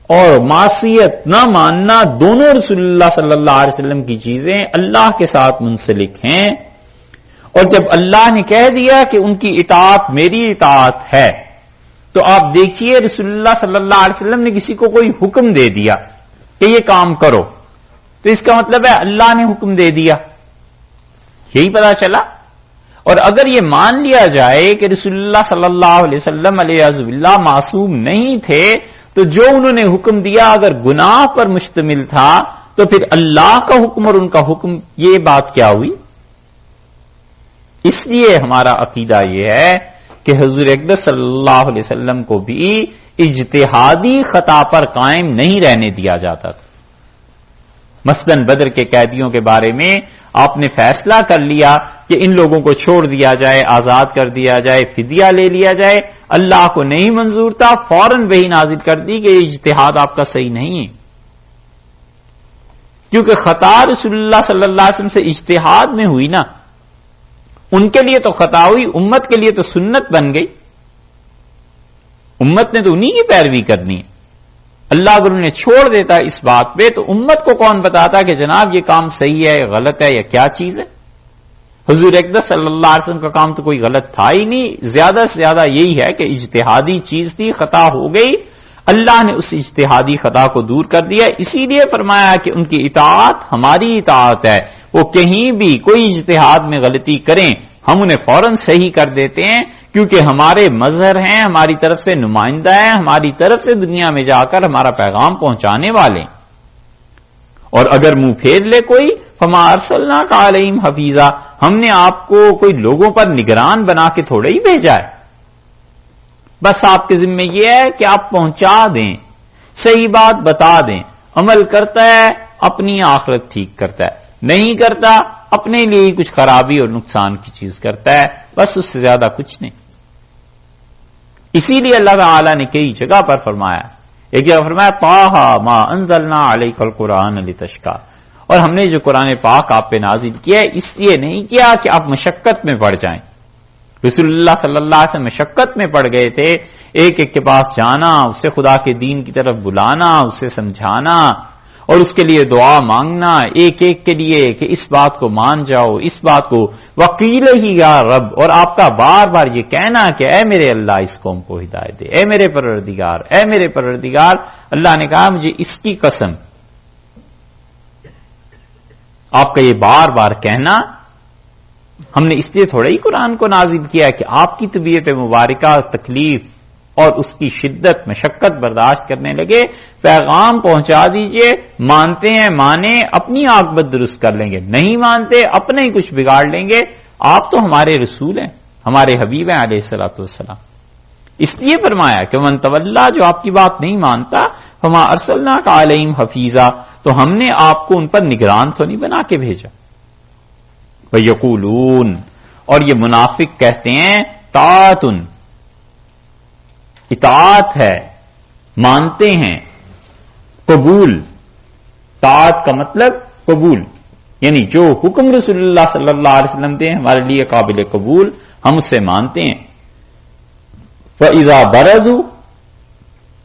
اور معصیت نہ ماننا دونوں رسول اللہ صلی اللہ علیہ وسلم کی چیزیں اللہ کے ساتھ منسلک ہیں. اور جب اللہ نے کہہ دیا کہ ان کی اطاعت میری اطاعت ہے، تو آپ دیکھیے رسول اللہ صلی اللہ علیہ وسلم نے کسی کو کوئی حکم دے دیا کہ یہ کام کرو، تو اس کا مطلب ہے اللہ نے حکم دے دیا، یہی پتا چلا. اور اگر یہ مان لیا جائے کہ رسول اللہ صلی اللہ علیہ وسلم علیہ اللہ معصوم نہیں تھے، تو جو انہوں نے حکم دیا اگر گناہ پر مشتمل تھا، تو پھر اللہ کا حکم اور ان کا حکم، یہ بات کیا ہوئی؟ اس لیے ہمارا عقیدہ یہ ہے کہ حضور اقدس صلی اللہ علیہ وسلم کو بھی اجتہادی خطا پر قائم نہیں رہنے دیا جاتا تھا. مثلاً بدر کے قیدیوں کے بارے میں آپ نے فیصلہ کر لیا کہ ان لوگوں کو چھوڑ دیا جائے، آزاد کر دیا جائے، فدیہ لے لیا جائے، اللہ کو نہیں منظور تھا، فوراً وحی نازل کر دی کہ یہ اجتہاد آپ کا صحیح نہیں ہے، کیونکہ خطا رسول اللہ صلی اللہ علیہ وسلم سے اجتہاد میں ہوئی نا. ان کے لیے تو خطا ہوئی، امت کے لیے تو سنت بن گئی. امت نے تو انہی کی پیروی کرنی ہے. اللہ اگر انہیں چھوڑ دیتا اس بات پہ تو امت کو کون بتاتا کہ جناب یہ کام صحیح ہے، غلط ہے، یا کیا چیز ہے؟ حضور اقدس صلی اللہ علیہ وسلم کا کام تو کوئی غلط تھا ہی نہیں، زیادہ سے زیادہ یہی ہے کہ اجتہادی چیز تھی، خطا ہو گئی، اللہ نے اس اجتہادی خطا کو دور کر دیا. اسی لیے فرمایا کہ ان کی اطاعت ہماری اطاعت ہے. وہ کہیں بھی کوئی اجتہاد میں غلطی کریں ہم انہیں فوراً صحیح کر دیتے ہیں، کیونکہ ہمارے مظہر ہیں، ہماری طرف سے نمائندہ ہیں، ہماری طرف سے دنیا میں جا کر ہمارا پیغام پہنچانے والے. اور اگر منہ پھیر لے کوئی، فما ارسلناک علیہم حفیظا، ہم نے آپ کو کوئی لوگوں پر نگران بنا کے تھوڑا ہی بھیجا ہے. بس آپ کے ذمہ یہ ہے کہ آپ پہنچا دیں، صحیح بات بتا دیں. عمل کرتا ہے اپنی آخرت ٹھیک کرتا ہے، نہیں کرتا اپنے لیے کچھ خرابی اور نقصان کی چیز کرتا ہے، بس اس سے زیادہ کچھ نہیں. اسی لیے اللہ تعالی نے کئی جگہ پر فرمایا، ایک جگہ فرمایا طٰہٰ ما انزلنا علیک القرآن لتشقیٰ، اور ہم نے جو قرآن پاک آپ پہ نازل کیا ہے اس لیے نہیں کیا کہ آپ مشقت میں پڑ جائیں. رسول اللہ صلی اللہ علیہ وسلم مشقت میں پڑ گئے تھے، ایک ایک کے پاس جانا، اسے خدا کے دین کی طرف بلانا، اسے سمجھانا اور اس کے لیے دعا مانگنا، ایک ایک کے لیے کہ اس بات کو مان جاؤ، اس بات کو وکیل ہی یا رب، اور آپ کا بار بار یہ کہنا کہ اے میرے اللہ اس قوم کو ہدایت دے، اے میرے پروردگار، اے میرے پروردگار. اللہ نے کہا مجھے اس کی قسم، آپ کا یہ بار بار کہنا، ہم نے اس لیے تھوڑا ہی قرآن کو نازل کیا کہ آپ کی طبیعت مبارکہ تکلیف اور اس کی شدت مشقت برداشت کرنے لگے. پیغام پہنچا دیجئے، مانتے ہیں مانیں، اپنی عاقبت درست کر لیں گے، نہیں مانتے اپنے ہی کچھ بگاڑ لیں گے. آپ تو ہمارے رسول ہیں، ہمارے حبیب ہیں علیہ الصلوۃ والسلام. اس لیے فرمایا کہ من تولا، جو آپ کی بات نہیں مانتا، فما ارسلناک علیہم حفیظا، تو ہم نے آپ کو ان پر نگران تو نہیں بنا کے بھیجا. وَيَقُولُونَ، اور یہ منافق کہتے ہیں طاعۃ، اطاعت ہے، مانتے ہیں، قبول. طاعت کا مطلب قبول، یعنی جو حکم رسول اللہ صلی اللہ علیہ وسلم دے ہمارے لیے قابل قبول، ہم اسے مانتے ہیں. فَإِذَا بَرَزُوا،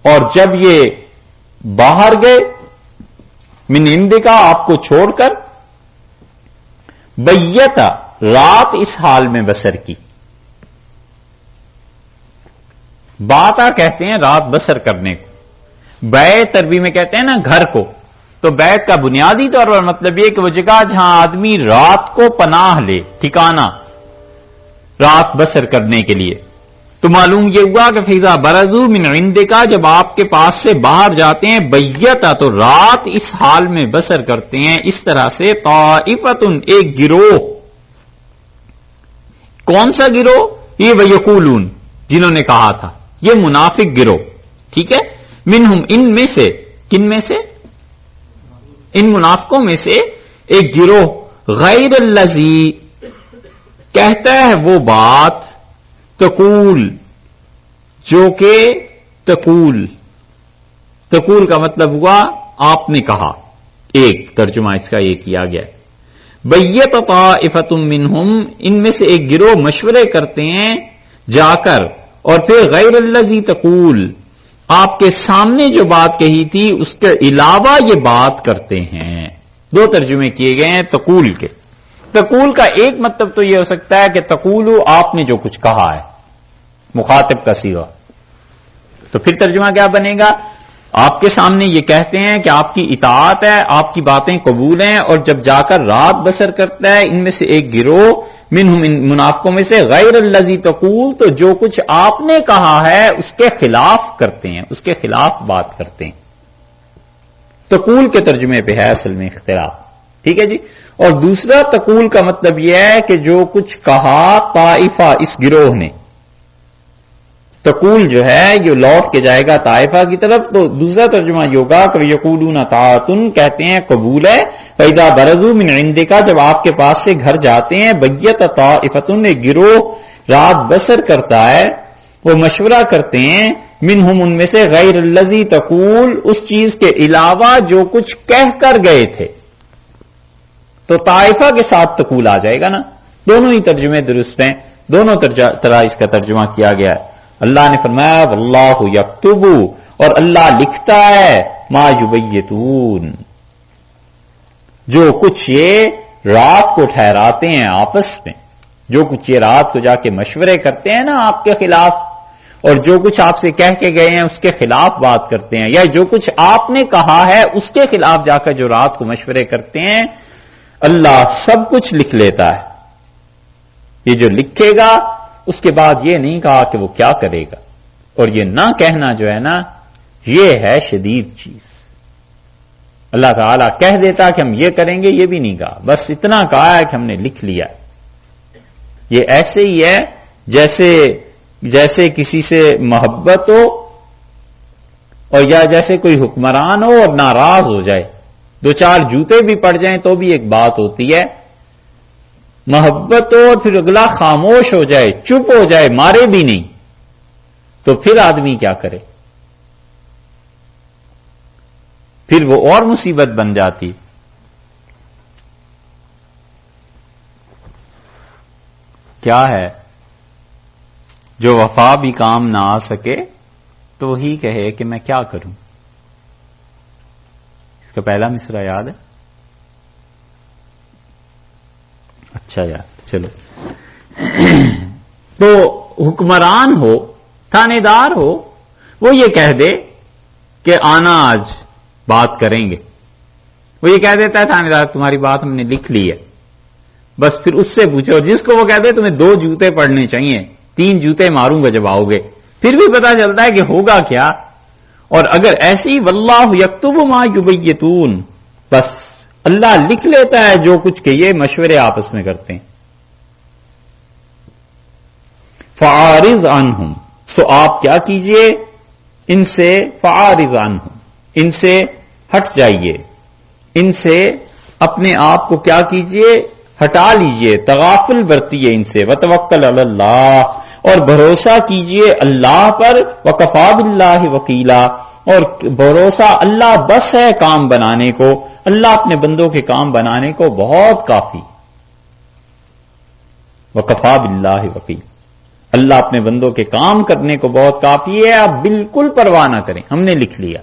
اور جب یہ باہر گئے، من عندک، آپ کو چھوڑ کر، بیتا، رات اس حال میں بسر کی. باتا کہتے ہیں رات بسر کرنے کو، بیت عربی میں کہتے ہیں نا گھر کو. تو بیت کا بنیادی طور پر مطلب یہ کہ وہ جگہ جہاں آدمی رات کو پناہ لے، ٹھکانہ، رات بسر کرنے کے لیے. تو معلوم یہ ہوا کہ فیضا برزو من عندک، جب آپ کے پاس سے باہر جاتے ہیں، بیتا، تو رات اس حال میں بسر کرتے ہیں. اس طرح سے طائفۃ، ایک گروہ. کون سا گروہ؟ یہ ویقولون، جنہوں نے کہا تھا، یہ منافق گروہ. ٹھیک ہے، منہم، ان میں سے، کن میں سے؟ ان منافقوں میں سے ایک گروہ، غیر الذی، کہتا ہے وہ بات، تقول، جو کہ تقول کا مطلب ہوا آپ نے کہا. ایک ترجمہ اس کا یہ کیا گیا. بیت طائفۃ منہم، ان میں سے ایک گروہ مشورے کرتے ہیں جا کر، اور پھر غیر الذی تقول، آپ کے سامنے جو بات کہی تھی اس کے علاوہ یہ بات کرتے ہیں. دو ترجمے کیے گئے ہیں تقول کے. تقول کا ایک مطلب تو یہ ہو سکتا ہے کہ تقولو، آپ نے جو کچھ کہا ہے، مخاطب کا صیغہ. تو پھر ترجمہ کیا بنے گا؟ آپ کے سامنے یہ کہتے ہیں کہ آپ کی اطاعت ہے، آپ کی باتیں قبول ہیں، اور جب جا کر رات بسر کرتا ہے، ان میں سے ایک گروہ، منہم، ان منافقوں میں سے، غیر الذی تقول، تو جو کچھ آپ نے کہا ہے اس کے خلاف کرتے ہیں، اس کے خلاف بات کرتے ہیں. تقول کے ترجمے پہ ہے اصل میں اختلاف. ٹھیک ہے جی. اور دوسرا تقول کا مطلب یہ ہے کہ جو کچھ کہا طائفہ، اس گروہ نے. تقول جو ہے یہ لوٹ کے جائے گا طائفہ کی طرف. تو دوسرا ترجمہ یہ ہوگا کہ یقولون طاعۃ، کہتے ہیں قبول ہے. فَإِذَا بَرَزُوا مِنْ عِنْدِكَ، جب آپ کے پاس سے گھر جاتے ہیں، بیت طائفۃ، ایک گروہ رات بسر کرتا ہے، وہ مشورہ کرتے ہیں، منہم، ان میں سے، غیر الذی تقول، اس چیز کے علاوہ جو کچھ کہہ کر گئے تھے. تو طائفہ کے ساتھ تقول آ جائے گا نا. دونوں ہی ترجمے درست ہیں، دونوں طرح اس کا ترجمہ کیا گیا ہے. اللہ نے فرمایا واللہ یکتب، اور اللہ لکھتا ہے، ما یبیتون، جو کچھ یہ رات کو ٹھہراتے ہیں آپس میں، جو کچھ یہ رات کو جا کے مشورے کرتے ہیں نا آپ کے خلاف، اور جو کچھ آپ سے کہہ کے گئے ہیں اس کے خلاف بات کرتے ہیں، یا جو کچھ آپ نے کہا ہے اس کے خلاف جا کر جو رات کو مشورے کرتے ہیں، اللہ سب کچھ لکھ لیتا ہے. یہ جو لکھے گا اس کے بعد یہ نہیں کہا کہ وہ کیا کرے گا. اور یہ نہ کہنا جو ہے نا، یہ ہے شدید چیز. اللہ تعالیٰ کہہ دیتا کہ ہم یہ کریں گے، یہ بھی نہیں کہا، بس اتنا کہا ہے کہ ہم نے لکھ لیا. یہ ایسے ہی ہے جیسے کسی سے محبت ہو، اور یا جیسے کوئی حکمران ہو اور ناراض ہو جائے، دو چار جوتے بھی پڑ جائیں تو بھی ایک بات ہوتی ہے. محبت ہو اور پھر اگلا خاموش ہو جائے، چپ ہو جائے، مارے بھی نہیں، تو پھر آدمی کیا کرے؟ پھر وہ اور مصیبت بن جاتی. کیا ہے جو وفا بھی کام نہ آ سکے تو وہی کہے کہ میں کیا کروں. اس کا پہلا مصرع یاد ہے؟ اچھا یار، چلو. تو حکمران ہو، تھانے دار ہو، وہ یہ کہہ دے کہ آنا آج بات کریں گے. وہ یہ کہہ دیتا ہے تھانے دار تمہاری بات ہم نے لکھ لی ہے، بس پھر اس سے پوچھو. جس کو وہ کہہ دے تمہیں 2 جوتے پڑنے چاہیے، 3 جوتے ماروں گا جب آؤ گے، پھر بھی پتا چلتا ہے کہ ہوگا کیا. اور اگر ایسی واللہ یکتب ما یبیتون، بس اللہ لکھ لیتا ہے جو کچھ کہ یہ مشورے آپس میں کرتے ہیں. فاعرض عنہم، سو آپ کیا کیجئے، ان سے فاعرض عنہ، ان سے ہٹ جائیے، ان سے اپنے آپ کو کیا کیجئے، ہٹا لیجئے، تغافل برتیے ان سے، وتوکل علی اللہ، اور بھروسہ کیجئے اللہ پر، وکفا باللہ وکیلا، اور بھروسہ اللہ بس ہے کام بنانے کو، اللہ اپنے بندوں کے کام بنانے کو بہت کافی، وکفا باللہ وکیل، اللہ اپنے بندوں کے کام کرنے کو بہت کافی ہے، آپ بالکل پرواہ نہ کریں، ہم نے لکھ لیا،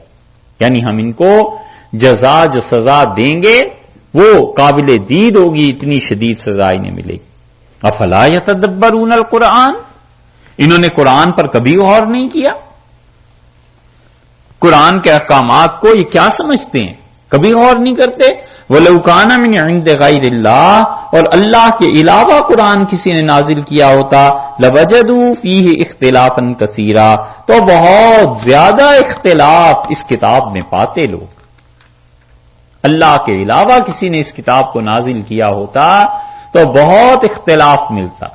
یعنی ہم ان کو جزا جو سزا دیں گے وہ قابل دید ہوگی، اتنی شدید سزا انہیں ملے گی۔ افلا یتدبرون القرآن، انہوں نے قرآن پر کبھی غور نہیں کیا، قرآن کے احکامات کو یہ کیا سمجھتے ہیں، کبھی غور نہیں کرتے۔ وَلَوْ كَانَ مِنْ عِنْدِ غَيْرِ اللَّهِ، اور اللہ کے علاوہ قرآن کسی نے نازل کیا ہوتا، لَوَجَدُوا فِيهِ اخْتِلَافًا كَثِيرًا، تو بہت زیادہ اختلاف اس کتاب میں پاتے لوگ۔ اللہ کے علاوہ کسی نے اس کتاب کو نازل کیا ہوتا تو بہت اختلاف ملتا،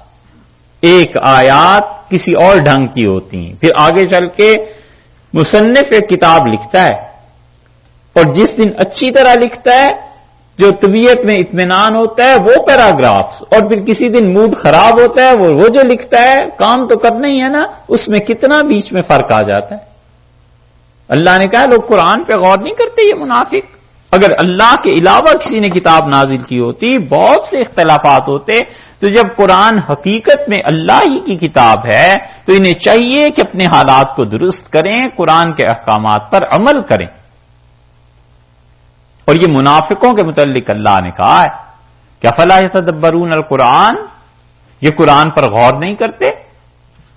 ایک آیات کسی اور ڈھنگ کی ہوتی ہیں، پھر آگے چل کے مصنف ایک کتاب لکھتا ہے، اور جس دن اچھی طرح لکھتا ہے، جو طبیعت میں اطمینان ہوتا ہے وہ پیراگرافز، اور پھر کسی دن موڈ خراب ہوتا ہے وہ جو لکھتا ہے، کام تو کرنا ہی ہے نا، اس میں کتنا بیچ میں فرق آ جاتا ہے۔ اللہ نے کہا لوگ قرآن پہ غور نہیں کرتے، یہ منافق۔ اگر اللہ کے علاوہ کسی نے کتاب نازل کی ہوتی بہت سے اختلافات ہوتے، تو جب قرآن حقیقت میں اللہ ہی کی کتاب ہے تو انہیں چاہیے کہ اپنے حالات کو درست کریں، قرآن کے احکامات پر عمل کریں۔ اور یہ منافقوں کے متعلق اللہ نے کہا ہے کہ افلا یتدبرون القرآن، یہ قرآن پر غور نہیں کرتے،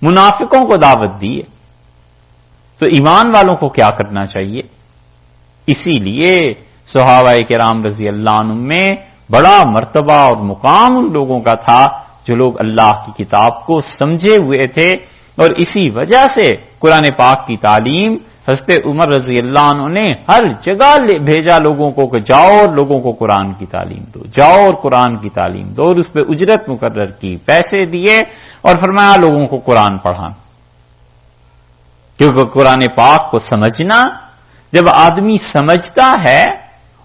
منافقوں کو دعوت دی ہے۔ تو ایمان والوں کو کیا کرنا چاہیے؟ اسی لیے صحابہ کرام رضی اللہ عنہم میں بڑا مرتبہ اور مقام ان لوگوں کا تھا جو لوگ اللہ کی کتاب کو سمجھے ہوئے تھے، اور اسی وجہ سے قرآن پاک کی تعلیم حضرت عمر رضی اللہ عنہ نے ہر جگہ بھیجا لوگوں کو کہ جاؤ اور لوگوں کو قرآن کی تعلیم دو، جاؤ اور قرآن کی تعلیم دو، اور اس پہ اجرت مقرر کی، پیسے دیے، اور فرمایا لوگوں کو قرآن پڑھانا، کیونکہ قرآن پاک کو سمجھنا، جب آدمی سمجھتا ہے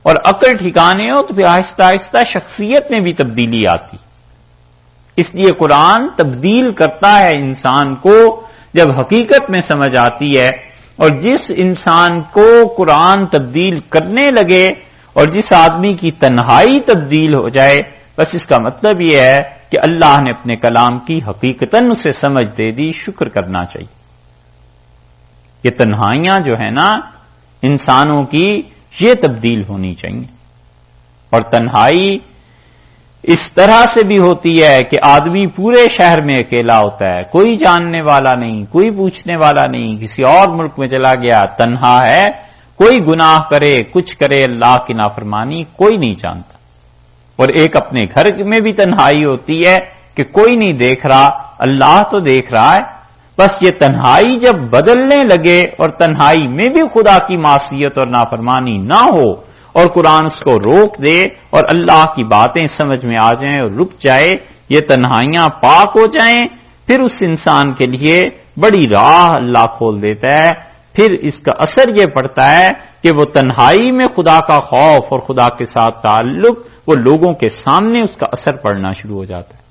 اور عقل ٹھکانے ہو تو پھر آہستہ آہستہ شخصیت میں بھی تبدیلی آتی، اس لیے قرآن تبدیل کرتا ہے انسان کو جب حقیقت میں سمجھ آتی ہے۔ اور جس انسان کو قرآن تبدیل کرنے لگے اور جس آدمی کی تنہائی تبدیل ہو جائے، بس اس کا مطلب یہ ہے کہ اللہ نے اپنے کلام کی حقیقتاً اسے سمجھ دے دی، شکر کرنا چاہیے۔ یہ تنہائیاں جو ہے نا انسانوں کی، یہ تبدیل ہونی چاہیے۔ اور تنہائی اس طرح سے بھی ہوتی ہے کہ آدمی پورے شہر میں اکیلا ہوتا ہے، کوئی جاننے والا نہیں، کوئی پوچھنے والا نہیں، کسی اور ملک میں چلا گیا، تنہا ہے، کوئی گناہ کرے کچھ کرے اللہ کی نافرمانی کوئی نہیں جانتا۔ اور ایک اپنے گھر میں بھی تنہائی ہوتی ہے کہ کوئی نہیں دیکھ رہا، اللہ تو دیکھ رہا ہے۔ بس یہ تنہائی جب بدلنے لگے اور تنہائی میں بھی خدا کی معصیت اور نافرمانی نہ ہو، اور قرآن اس کو روک دے اور اللہ کی باتیں سمجھ میں آ جائیں اور رک جائے، یہ تنہائیاں پاک ہو جائیں، پھر اس انسان کے لیے بڑی راہ اللہ کھول دیتا ہے۔ پھر اس کا اثر یہ پڑتا ہے کہ وہ تنہائی میں خدا کا خوف اور خدا کے ساتھ تعلق وہ لوگوں کے سامنے اس کا اثر پڑنا شروع ہو جاتا ہے۔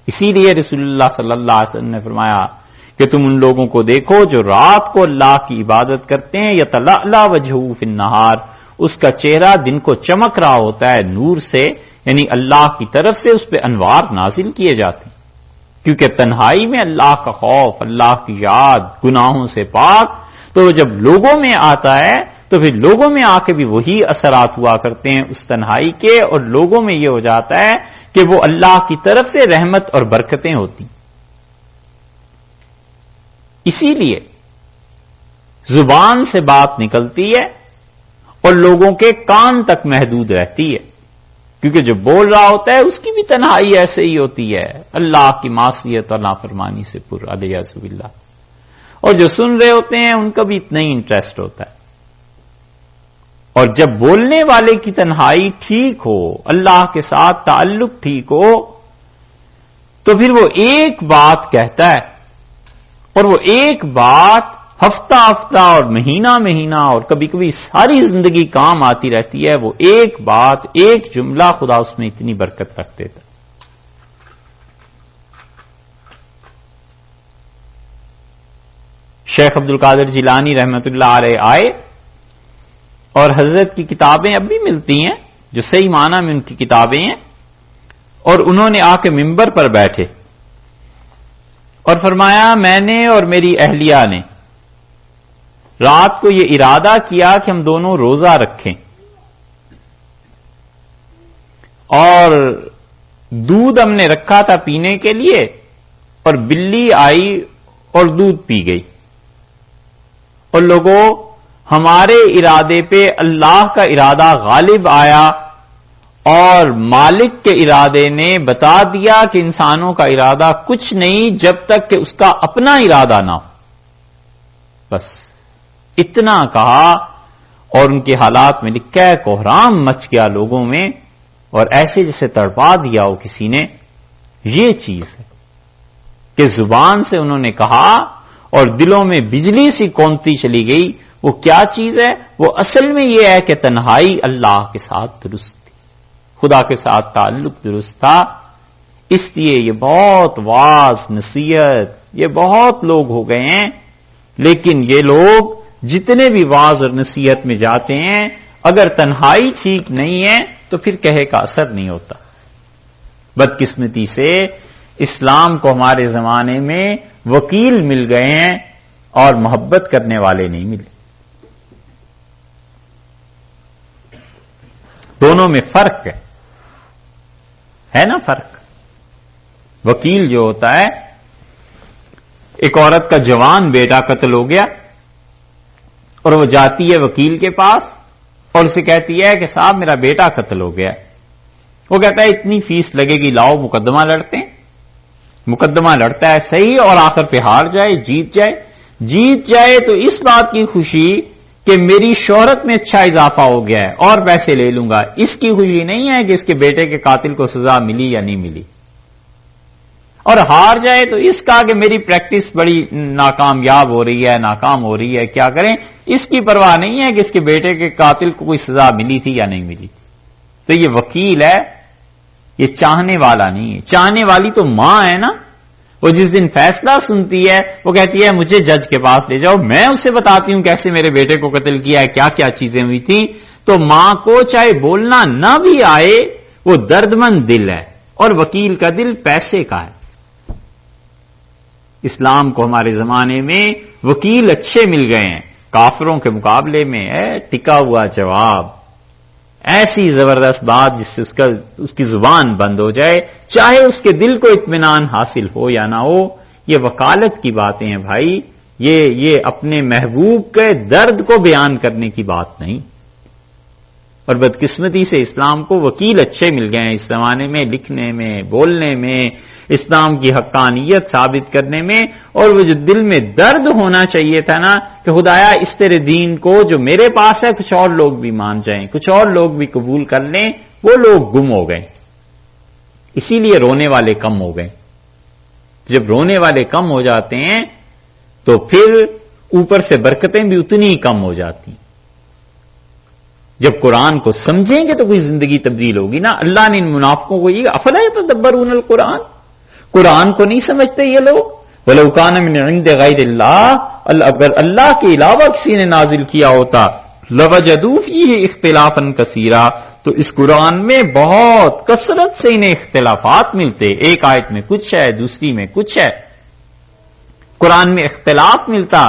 اسی لیے رسول اللہ صلی اللہ علیہ وسلم نے فرمایا کہ تم ان لوگوں کو دیکھو جو رات کو اللہ کی عبادت کرتے ہیں، یتلألأ وجہہ فی النہار، اس کا چہرہ دن کو چمک رہا ہوتا ہے نور سے، یعنی اللہ کی طرف سے اس پہ انوار نازل کیے جاتے ہیں، کیونکہ تنہائی میں اللہ کا خوف، اللہ کی یاد، گناہوں سے پاک، تو جب لوگوں میں آتا ہے تو پھر لوگوں میں آ کے بھی وہی اثرات ہوا کرتے ہیں اس تنہائی کے، اور لوگوں میں یہ ہو جاتا ہے کہ وہ اللہ کی طرف سے رحمت اور برکتیں ہوتی۔ اسی لیے زبان سے بات نکلتی ہے اور لوگوں کے کان تک محدود رہتی ہے، کیونکہ جو بول رہا ہوتا ہے اس کی بھی تنہائی ایسے ہی ہوتی ہے، اللہ کی معصیت اور نافرمانی سے پر علیہ باللہ، اور جو سن رہے ہوتے ہیں ان کا بھی اتنا ہی انٹرسٹ ہوتا ہے۔ اور جب بولنے والے کی تنہائی ٹھیک ہو، اللہ کے ساتھ تعلق ٹھیک ہو، تو پھر وہ ایک بات کہتا ہے اور وہ ایک بات ہفتہ ہفتہ اور مہینہ مہینہ اور کبھی کبھی ساری زندگی کام آتی رہتی ہے، وہ ایک بات، ایک جملہ خدا اس میں اتنی برکت رکھ دیتا۔ شیخ عبد القادر جیلانی رحمت اللہ علیہ آئے اور حضرت کی کتابیں اب بھی ملتی ہیں جو صحیح معنی میں ان کی کتابیں ہیں، اور انہوں نے آ کے ممبر پر بیٹھے اور فرمایا میں نے اور میری اہلیہ نے رات کو یہ ارادہ کیا کہ ہم دونوں روزہ رکھیں، اور دودھ ہم نے رکھا تھا پینے کے لیے، اور بلی آئی اور دودھ پی گئی، اور لوگوں ہمارے ارادے پہ اللہ کا ارادہ غالب آیا، اور مالک کے ارادے نے بتا دیا کہ انسانوں کا ارادہ کچھ نہیں جب تک کہ اس کا اپنا ارادہ نہ ہو۔ بس اتنا کہا، اور ان کے حالات میں لکھا ہے کوہرام مچ گیا لوگوں میں، اور ایسے جیسے تڑپا دیا ہو کسی نے۔ یہ چیز ہے کہ زبان سے انہوں نے کہا اور دلوں میں بجلی سی کونتی چلی گئی۔ وہ کیا چیز ہے؟ وہ اصل میں یہ ہے کہ تنہائی اللہ کے ساتھ درست تھی، خدا کے ساتھ تعلق درست تھا۔ اس لیے یہ بہت واعظ نصیحت، یہ بہت لوگ ہو گئے ہیں، لیکن یہ لوگ جتنے بھی واعظ اور نصیحت میں جاتے ہیں، اگر تنہائی ٹھیک نہیں ہے تو پھر کہے کا اثر نہیں ہوتا۔ بدقسمتی سے اسلام کو ہمارے زمانے میں وکیل مل گئے ہیں اور محبت کرنے والے نہیں ملے۔ دونوں میں فرق ہے نا فرق۔ وکیل جو ہوتا ہے، ایک عورت کا جوان بیٹا قتل ہو گیا اور وہ جاتی ہے وکیل کے پاس اور اسے کہتی ہے کہ صاحب میرا بیٹا قتل ہو گیا۔ وہ کہتا ہے اتنی فیس لگے گی، لاؤ مقدمہ لڑتے ہیں۔ مقدمہ لڑتا ہے صحیح، اور آخر پہ ہار جائے، جیت جائے تو اس بات کی خوشی کہ میری شہرت میں اچھا اضافہ ہو گیا ہے اور پیسے لے لوں گا، اس کی خوشی نہیں ہے کہ اس کے بیٹے کے قاتل کو سزا ملی یا نہیں ملی۔ اور ہار جائے تو اس کا کہ میری پریکٹس بڑی ناکامیاب ہو رہی ہے، ناکام ہو رہی ہے، کیا کریں، اس کی پرواہ نہیں ہے کہ اس کے بیٹے کے قاتل کو کوئی سزا ملی تھی یا نہیں ملی۔ تو یہ وکیل ہے، یہ چاہنے والا نہیں ہے۔ چاہنے والی تو ماں ہے نا، وہ جس دن فیصلہ سنتی ہے وہ کہتی ہے مجھے جج کے پاس لے جاؤ، میں اسے بتاتی ہوں کیسے میرے بیٹے کو قتل کیا ہے، کیا کیا چیزیں ہوئی تھیں۔ تو ماں کو چاہے بولنا نہ بھی آئے، وہ درد مند دل ہے، اور وکیل کا دل پیسے کا ہے۔ اسلام کو ہمارے زمانے میں وکیل اچھے مل گئے ہیں، کافروں کے مقابلے میں ہے ٹکا ہوا جواب، ایسی زبردست بات جس سے اس کی زبان بند ہو جائے، چاہے اس کے دل کو اطمینان حاصل ہو یا نہ ہو۔ یہ وکالت کی باتیں ہیں بھائی، یہ اپنے محبوب کے درد کو بیان کرنے کی بات نہیں۔ اور بدقسمتی سے اسلام کو وکیل اچھے مل گئے ہیں اس زمانے میں، لکھنے میں، بولنے میں، اسلام کی حقانیت ثابت کرنے میں، اور وہ جو دل میں درد ہونا چاہیے تھا نا کہ خدایا اس تیرے دین کو جو میرے پاس ہے کچھ اور لوگ بھی مان جائیں، کچھ اور لوگ بھی قبول کر لیں، وہ لوگ گم ہو گئے۔ اسی لیے رونے والے کم ہو گئے۔ جب رونے والے کم ہو جاتے ہیں تو پھر اوپر سے برکتیں بھی اتنی ہی کم ہو جاتی ہیں۔ جب قرآن کو سمجھیں گے تو کوئی زندگی تبدیل ہوگی نا۔ اللہ نے ان منافقوں کو یہ افلا یتدبرون القرآن، قرآن کو نہیں سمجھتے یہ لوگ۔ وَلَوْ كَانَ مِنْ عِنْدِ غَيْرِ اللَّهِ، اگر اللہ کے علاوہ کسی نے نازل کیا ہوتا، لَوَجَدُوا فِيهِ اخْتِلَافًا كَثِيرًا، تو اس قرآن میں بہت کثرت سے انہیں اختلافات ملتے، ایک آیت میں کچھ ہے، دوسری میں کچھ ہے، قرآن میں اختلاف ملتا،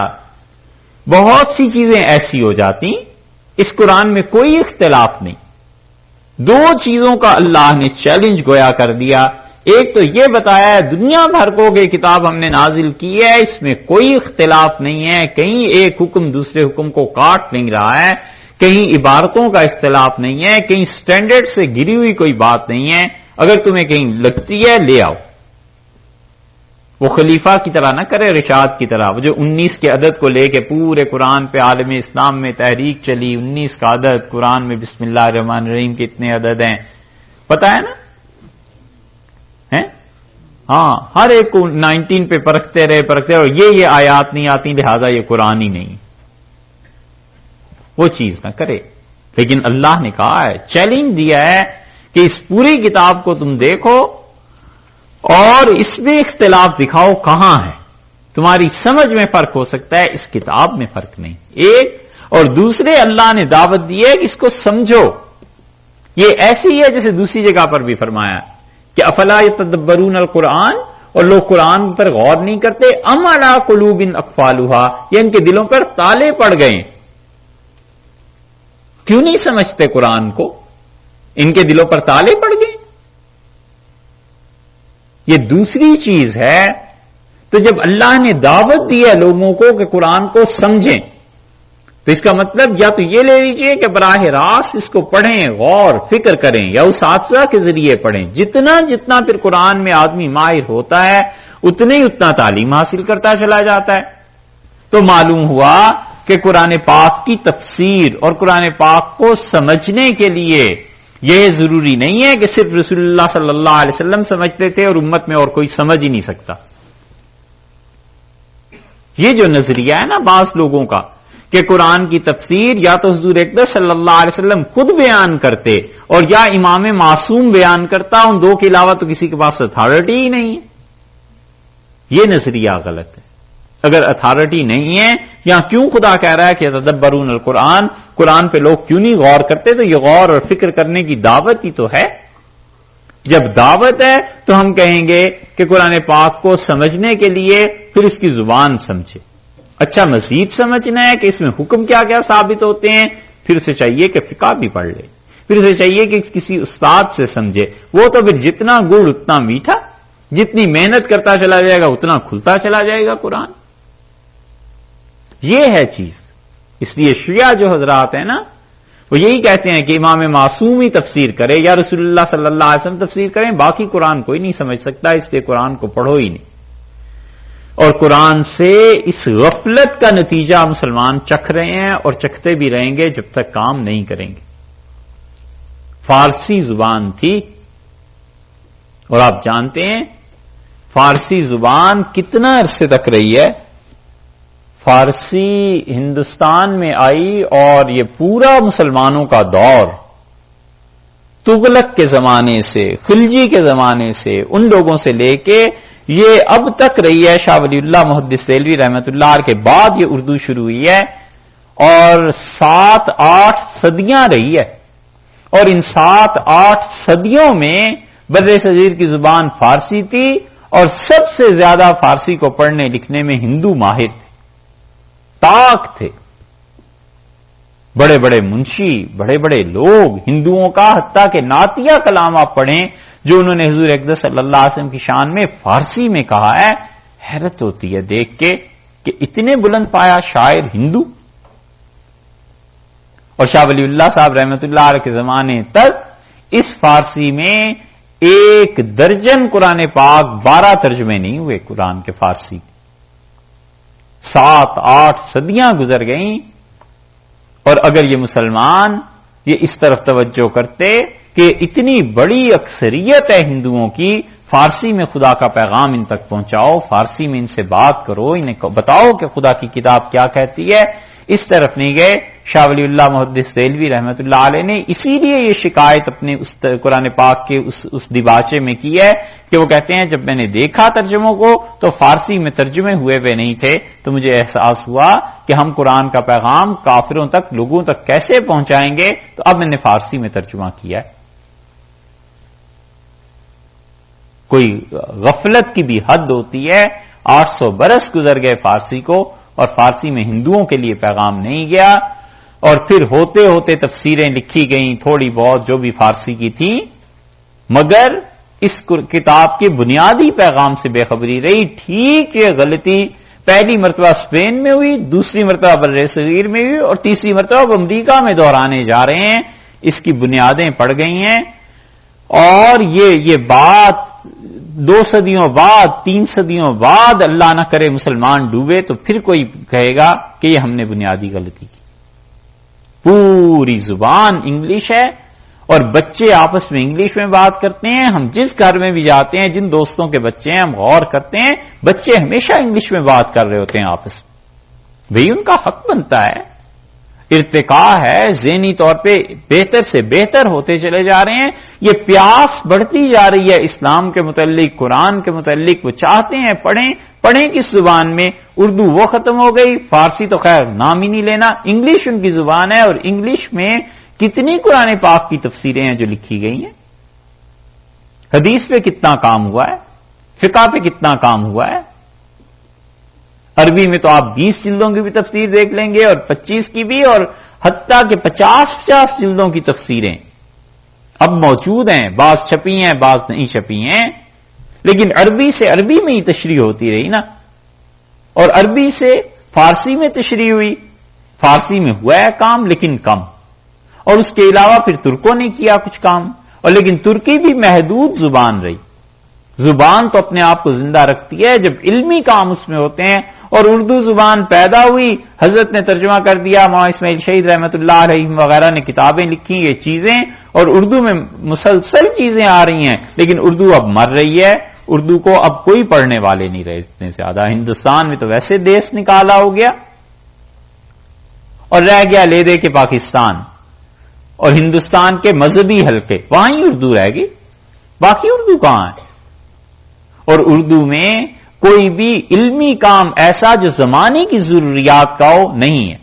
بہت سی چیزیں ایسی ہو جاتی، اس قرآن میں کوئی اختلاف نہیں۔ دو چیزوں کا اللہ نے چیلنج گویا کر دیا، ایک تو یہ بتایا ہے دنیا بھر کو کہ کتاب ہم نے نازل کی ہے، اس میں کوئی اختلاف نہیں ہے، کہیں ایک حکم دوسرے حکم کو کاٹ نہیں رہا ہے، کہیں عبارتوں کا اختلاف نہیں ہے، کہیں سٹینڈرڈ سے گری ہوئی کوئی بات نہیں ہے، اگر تمہیں کہیں لگتی ہے لے آؤ۔ وہ خلیفہ کی طرح نہ کرے، رشاد کی طرح، وہ جو 19 کے عدد کو لے کے پورے قرآن پہ عالم اسلام میں تحریک چلی، 19 کا عدد، قرآن میں بسم اللہ الرحمن الرحیم کے اتنے عدد ہیں، پتہ ہے نا؟ ہاں ہر ایک کو 19 پہ پرکھتے رہے اور یہ آیات نہیں آتی لہذا یہ قرآن ہی نہیں، وہ چیز نہ کرے۔ لیکن اللہ نے کہا ہے، چیلنج دیا ہے کہ اس پوری کتاب کو تم دیکھو اور اس میں اختلاف دکھاؤ کہاں ہے، تمہاری سمجھ میں فرق ہو سکتا ہے، اس کتاب میں فرق نہیں۔ ایک اور دوسرے اللہ نے دعوت دی ہے کہ اس کو سمجھو، یہ ایسی ہے جیسے دوسری جگہ پر بھی فرمایا کہ افلا یتدبرون القرآن، اور لوگ قرآن پر غور نہیں کرتے، ام علی قلوب اقفالها، یہ ان کے دلوں پر تالے پڑ گئے، کیوں نہیں سمجھتے قرآن کو، ان کے دلوں پر تالے پڑ گئے۔ یہ دوسری چیز ہے۔ تو جب اللہ نے دعوت دی ہے لوگوں کو کہ قرآن کو سمجھیں، تو اس کا مطلب یا تو یہ لے لیجئے کہ براہ راست اس کو پڑھیں، غور فکر کریں، یا اساتذہ کے ذریعے پڑھیں۔ جتنا پھر قرآن میں آدمی ماہر ہوتا ہے اتنا تعلیم حاصل کرتا چلا جاتا ہے۔ تو معلوم ہوا کہ قرآن پاک کی تفسیر اور قرآن پاک کو سمجھنے کے لیے یہ ضروری نہیں ہے کہ صرف رسول اللہ صلی اللہ علیہ وسلم سمجھتے تھے اور امت میں اور کوئی سمجھ ہی نہیں سکتا۔ یہ جو نظریہ ہے نا بعض لوگوں کا کہ قرآن کی تفسیر یا تو حضور اقدس صلی اللہ علیہ وسلم خود بیان کرتے اور یا امام معصوم بیان کرتا، ان دو کے علاوہ تو کسی کے پاس اتھارٹی ہی نہیں ہے، یہ نظریہ غلط ہے۔ اگر اتھارٹی نہیں ہے، یا کیوں خدا کہہ رہا ہے کہ تدبرون القرآن، قرآن پہ لوگ کیوں نہیں غور کرتے، تو یہ غور اور فکر کرنے کی دعوت ہی تو ہے۔ جب دعوت ہے تو ہم کہیں گے کہ قرآن پاک کو سمجھنے کے لیے پھر اس کی زبان سمجھے۔ اچھا مزید سمجھنا ہے کہ اس میں حکم کیا کیا ثابت ہوتے ہیں، پھر اسے چاہیے کہ فقہ بھی پڑھ لے، پھر اسے چاہیے کہ کسی استاد سے سمجھے۔ وہ تو پھر جتنا گڑ اتنا میٹھا، جتنی محنت کرتا چلا جائے گا اتنا کھلتا چلا جائے گا قرآن۔ یہ ہے چیز۔ اس لیے شیعہ جو حضرات ہیں نا وہ یہی کہتے ہیں کہ امام معصوم ہی تفسیر کرے یا رسول اللہ صلی اللہ علیہ وسلم تفسیر کریں، باقی قرآن کوئی نہیں سمجھ سکتا، اس لیے قرآن کو پڑھو ہی نہیں۔ اور قرآن سے اس غفلت کا نتیجہ مسلمان چکھ رہے ہیں اور چکھتے بھی رہیں گے جب تک کام نہیں کریں گے۔ فارسی زبان تھی، اور آپ جانتے ہیں فارسی زبان کتنا عرصے تک رہی ہے۔ فارسی ہندوستان میں آئی اور یہ پورا مسلمانوں کا دور تغلق کے زمانے سے، خلجی کے زمانے سے، ان لوگوں سے لے کے یہ اب تک رہی ہے۔ شاہ ولی اللہ محدث دہلوی رحمۃ اللہ علیہ کے بعد یہ اردو شروع ہوئی ہے اور 7-8 صدیاں رہی ہے، اور ان 7-8 صدیوں میں بر صغیر کی زبان فارسی تھی، اور سب سے زیادہ فارسی کو پڑھنے لکھنے میں ہندو ماہر تھے، طاق تھے، بڑے بڑے منشی، بڑے بڑے لوگ ہندوؤں کا، حتیٰ کہ نعتیہ کلام آپ پڑھیں جو انہوں نے حضور اقدس صلی اللہ علیہ وسلم کی شان میں فارسی میں کہا ہے، حیرت ہوتی ہے دیکھ کے کہ اتنے بلند پایا شاعر ہندو۔ اور شاہ ولی اللہ صاحب رحمۃ اللہ علیہ کے زمانے تک اس فارسی میں 1 درجن قرآن پاک 12 ترجمے نہیں ہوئے قرآن کے فارسی۔ 7-8 صدیاں گزر گئیں، اور اگر یہ مسلمان یہ اس طرف توجہ کرتے کہ اتنی بڑی اکثریت ہے ہندوؤں کی، فارسی میں خدا کا پیغام ان تک پہنچاؤ، فارسی میں ان سے بات کرو، انہیں بتاؤ کہ خدا کی کتاب کیا کہتی ہے، اس طرف نہیں گئے۔ شاہ ولی اللہ محدث دہلوی رحمۃ اللہ علیہ نے اسی لیے یہ شکایت اپنے اس قرآن پاک کے اس دیباچے میں کی ہے کہ وہ کہتے ہیں جب میں نے دیکھا ترجموں کو تو فارسی میں ترجمے ہوئے نہیں تھے، تو مجھے احساس ہوا کہ ہم قرآن کا پیغام کافروں تک، لوگوں تک کیسے پہنچائیں گے، تو اب میں نے فارسی میں ترجمہ کیا ہے۔ کوئی غفلت کی بھی حد ہوتی ہے۔ 800 برس گزر گئے فارسی کو، اور فارسی میں ہندوؤں کے لیے پیغام نہیں گیا، اور پھر ہوتے ہوتے تفسیریں لکھی گئیں تھوڑی بہت جو بھی فارسی کی تھی، مگر اس کتاب کے بنیادی پیغام سے بے خبری رہی۔ ٹھیک یہ غلطی پہلی مرتبہ اسپین میں ہوئی، دوسری مرتبہ بر صغیر میں ہوئی، اور تیسری مرتبہ امریکہ میں دہرانے جا رہے ہیں، اس کی بنیادیں پڑ گئی ہیں، اور یہ بات 2 صدیوں بعد، 3 صدیوں بعد اللہ نہ کرے مسلمان ڈوبے تو پھر کوئی کہے گا کہ یہ ہم نے بنیادی غلطی کی۔ پوری زبان انگلش ہے، اور بچے آپس میں انگلش میں بات کرتے ہیں. ہم جس گھر میں بھی جاتے ہیں، جن دوستوں کے بچے ہیں، ہم غور کرتے ہیں بچے ہمیشہ انگلش میں بات کر رہے ہوتے ہیں آپس میں. بھئی ان کا حق بنتا ہے، ارتقاء ہے، ذہنی طور پہ بہتر سے بہتر ہوتے چلے جا رہے ہیں. یہ پیاس بڑھتی جا رہی ہے اسلام کے متعلق، قرآن کے متعلق. وہ چاہتے ہیں پڑھیں کس زبان میں. اردو وہ ختم ہو گئی، فارسی تو خیر نام ہی نہیں لینا، انگلش ان کی زبان ہے. اور انگلش میں کتنی قرآن پاک کی تفسیریں ہیں جو لکھی گئی ہیں. حدیث پہ کتنا کام ہوا ہے، فقہ پہ کتنا کام ہوا ہے. عربی میں تو آپ 20 جلدوں کی بھی تفسیر دیکھ لیں گے اور 25 کی بھی، اور حتیٰ کہ 50 جلدوں کی تفسیریں اب موجود ہیں. بعض چھپی ہیں، بعض نہیں چھپی ہیں، لیکن عربی سے عربی میں ہی تشریح ہوتی رہی نا. اور عربی سے فارسی میں تشریح ہوئی، فارسی میں ہوا ہے کام لیکن کم. اور اس کے علاوہ پھر ترکوں نے کیا کچھ کام، اور لیکن ترکی بھی محدود زبان رہی. زبان تو اپنے آپ کو زندہ رکھتی ہے جب علمی کام اس میں ہوتے ہیں. اور اردو زبان پیدا ہوئی، حضرت نے ترجمہ کر دیا، مولانا اسماعیل شہید رحمۃ اللہ علیہ وغیرہ نے کتابیں لکھی یہ چیزیں، اور اردو میں مسلسل چیزیں آ رہی ہیں. لیکن اردو اب مر رہی ہے، اردو کو اب کوئی پڑھنے والے نہیں رہے اتنے زیادہ. ہندوستان میں تو ویسے دیس نکالا ہو گیا، اور رہ گیا لے دے کے پاکستان اور ہندوستان کے مذہبی حلقے، وہاں ہی اردو رہ گئی، باقی اردو کہاں ہے. اور اردو میں کوئی بھی علمی کام ایسا جو زمانے کی ضروریات کا ہو نہیں ہے.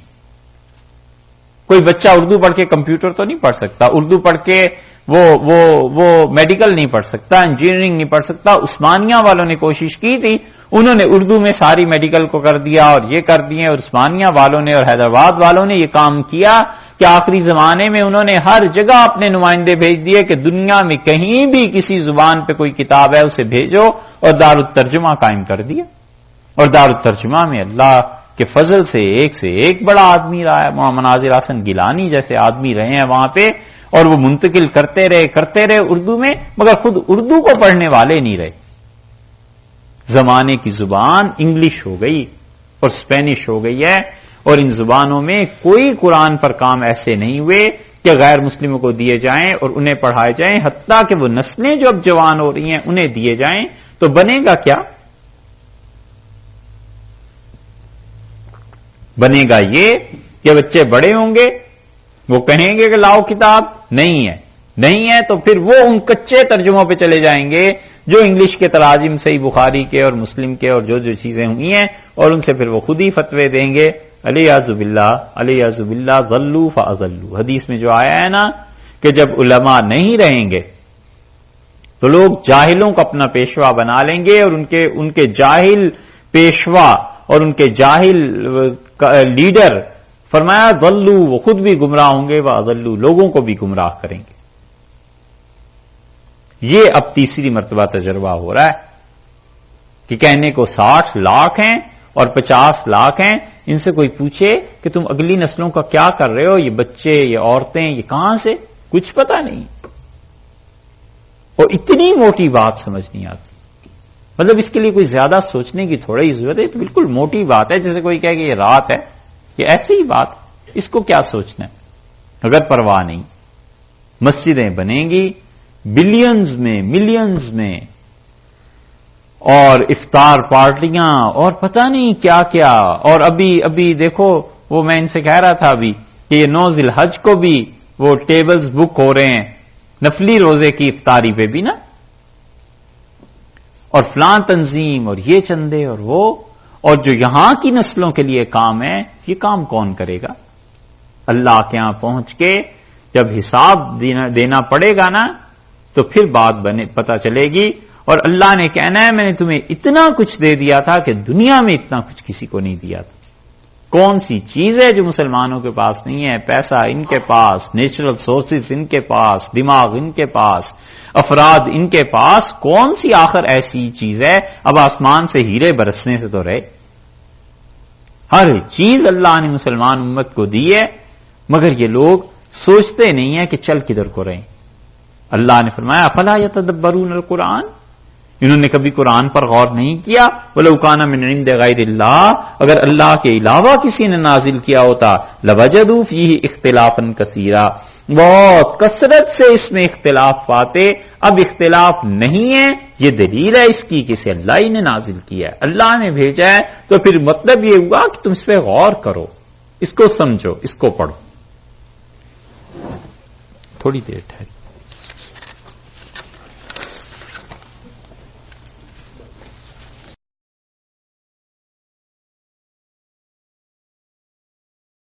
کوئی بچہ اردو پڑھ کے کمپیوٹر تو نہیں پڑھ سکتا، اردو پڑھ کے وہ میڈیکل نہیں پڑھ سکتا، انجینئرنگ نہیں پڑھ سکتا. عثمانیہ والوں نے کوشش کی تھی، انہوں نے اردو میں ساری میڈیکل کو کر دیا اور یہ کر دیے. اور عثمانیہ والوں نے اور حیدرآباد والوں نے یہ کام کیا کہ آخری زمانے میں انہوں نے ہر جگہ اپنے نمائندے بھیج دیے کہ دنیا میں کہیں بھی کسی زبان پہ کوئی کتاب ہے اسے بھیجو، اور دارالترجمہ قائم کر دیا. اور دارالترجمہ میں اللہ کے فضل سے ایک بڑا آدمی رہا ہے، محمد ناظر حسن گیلانی جیسے آدمی رہے ہیں وہاں پہ، اور وہ منتقل کرتے رہے اردو میں، مگر خود اردو کو پڑھنے والے نہیں رہے. زمانے کی زبان انگلش ہو گئی اور اسپینش ہو گئی ہے، اور ان زبانوں میں کوئی قرآن پر کام ایسے نہیں ہوئے کہ غیر مسلموں کو دیے جائیں اور انہیں پڑھائے جائیں. حتیٰ کہ وہ نسلیں جو اب جوان ہو رہی ہیں انہیں دیے جائیں تو بنے گا کیا؟ بنے گا یہ کہ بچے بڑے ہوں گے، وہ کہیں گے کہ لاؤ کتاب، نہیں ہے تو پھر وہ ان کچے ترجموں پہ چلے جائیں گے جو انگلش کے تراجم صحیح بخاری کے اور مسلم کے اور جو چیزیں ہوئی ہیں، اور ان سے پھر وہ خود ہی فتوے دیں گے. علیہ باللہ ضلوا فاضلوا. حدیث میں جو آیا ہے نا کہ جب علماء نہیں رہیں گے تو لوگ جاہلوں کو اپنا پیشوا بنا لیں گے، اور ان کے جاہل پیشوا اور ان کے جاہل لیڈر، فرمایا ضلوا، وہ خود بھی گمراہ ہوں گے، واضلوا، لوگوں کو بھی گمراہ کریں گے. یہ اب تیسری مرتبہ تجربہ ہو رہا ہے کہ کہنے کو 60 لاکھ ہیں اور 50 لاکھ ہیں. ان سے کوئی پوچھے کہ تم اگلی نسلوں کا کیا کر رہے ہو، یہ بچے، یہ عورتیں، یہ کہاں سے، کچھ پتہ نہیں. اور اتنی موٹی بات سمجھ نہیں آتی. مطلب اس کے لیے کوئی زیادہ سوچنے کی تھوڑا ہی ضرورت ہے. تو بالکل موٹی بات ہے، جیسے کوئی کہے کہ یہ رات ہے، یہ ایسی ہی بات، اس کو کیا سوچنا ہے اگر پرواہ نہیں. مسجدیں بنیں گی بلینز میں، ملینز میں، اور افطار پارٹیاں اور پتہ نہیں کیا کیا. اور ابھی دیکھو، وہ میں ان سے کہہ رہا تھا ابھی کہ یہ 9 ذی الحج کو بھی وہ ٹیبلز بک ہو رہے ہیں نفلی روزے کی افطاری پہ بھی نا، اور فلاں تنظیم اور یہ چندے اور وہ. اور جو یہاں کی نسلوں کے لیے کام ہے، یہ کام کون کرے گا؟ اللہ کے یہاں پہنچ کے جب حساب دینا پڑے گا نا تو پھر بات پتہ چلے گی. اور اللہ نے کہنا ہے میں نے تمہیں اتنا کچھ دے دیا تھا کہ دنیا میں اتنا کچھ کسی کو نہیں دیا تھا. کون سی چیز ہے جو مسلمانوں کے پاس نہیں ہے؟ پیسہ ان کے پاس، نیچرل سورسز ان کے پاس، دماغ ان کے پاس، افراد ان کے پاس. کون سی آخر ایسی چیز ہے؟ اب آسمان سے ہیرے برسنے سے تو رہے. ہر چیز اللہ نے مسلمان امت کو دی ہے، مگر یہ لوگ سوچتے نہیں ہیں کہ چل کدھر کو رہیں. اللہ نے فرمایا افلا یتدبرون القرآن، انہوں نے کبھی قرآن پر غور نہیں کیا. وَلَوْ كَانَ مِنْ عِنْدِ غَيْرِ اللَّهِ، اگر اللہ کے علاوہ کسی نے نازل کیا ہوتا لَوَجَدُوا فِيهِ اخْتِلَافًا كَثِيرًا، بہت کثرت سے اس میں اختلاف پاتے. اب اختلاف نہیں ہے، یہ دلیل ہے اس کی کہ اسے اللہ ہی نے نازل کیا ہے، اللہ نے بھیجا ہے. تو پھر مطلب یہ ہوا کہ تم اس پہ غور کرو، اس کو سمجھو، اس کو پڑھو. تھوڑی دیر ٹھہر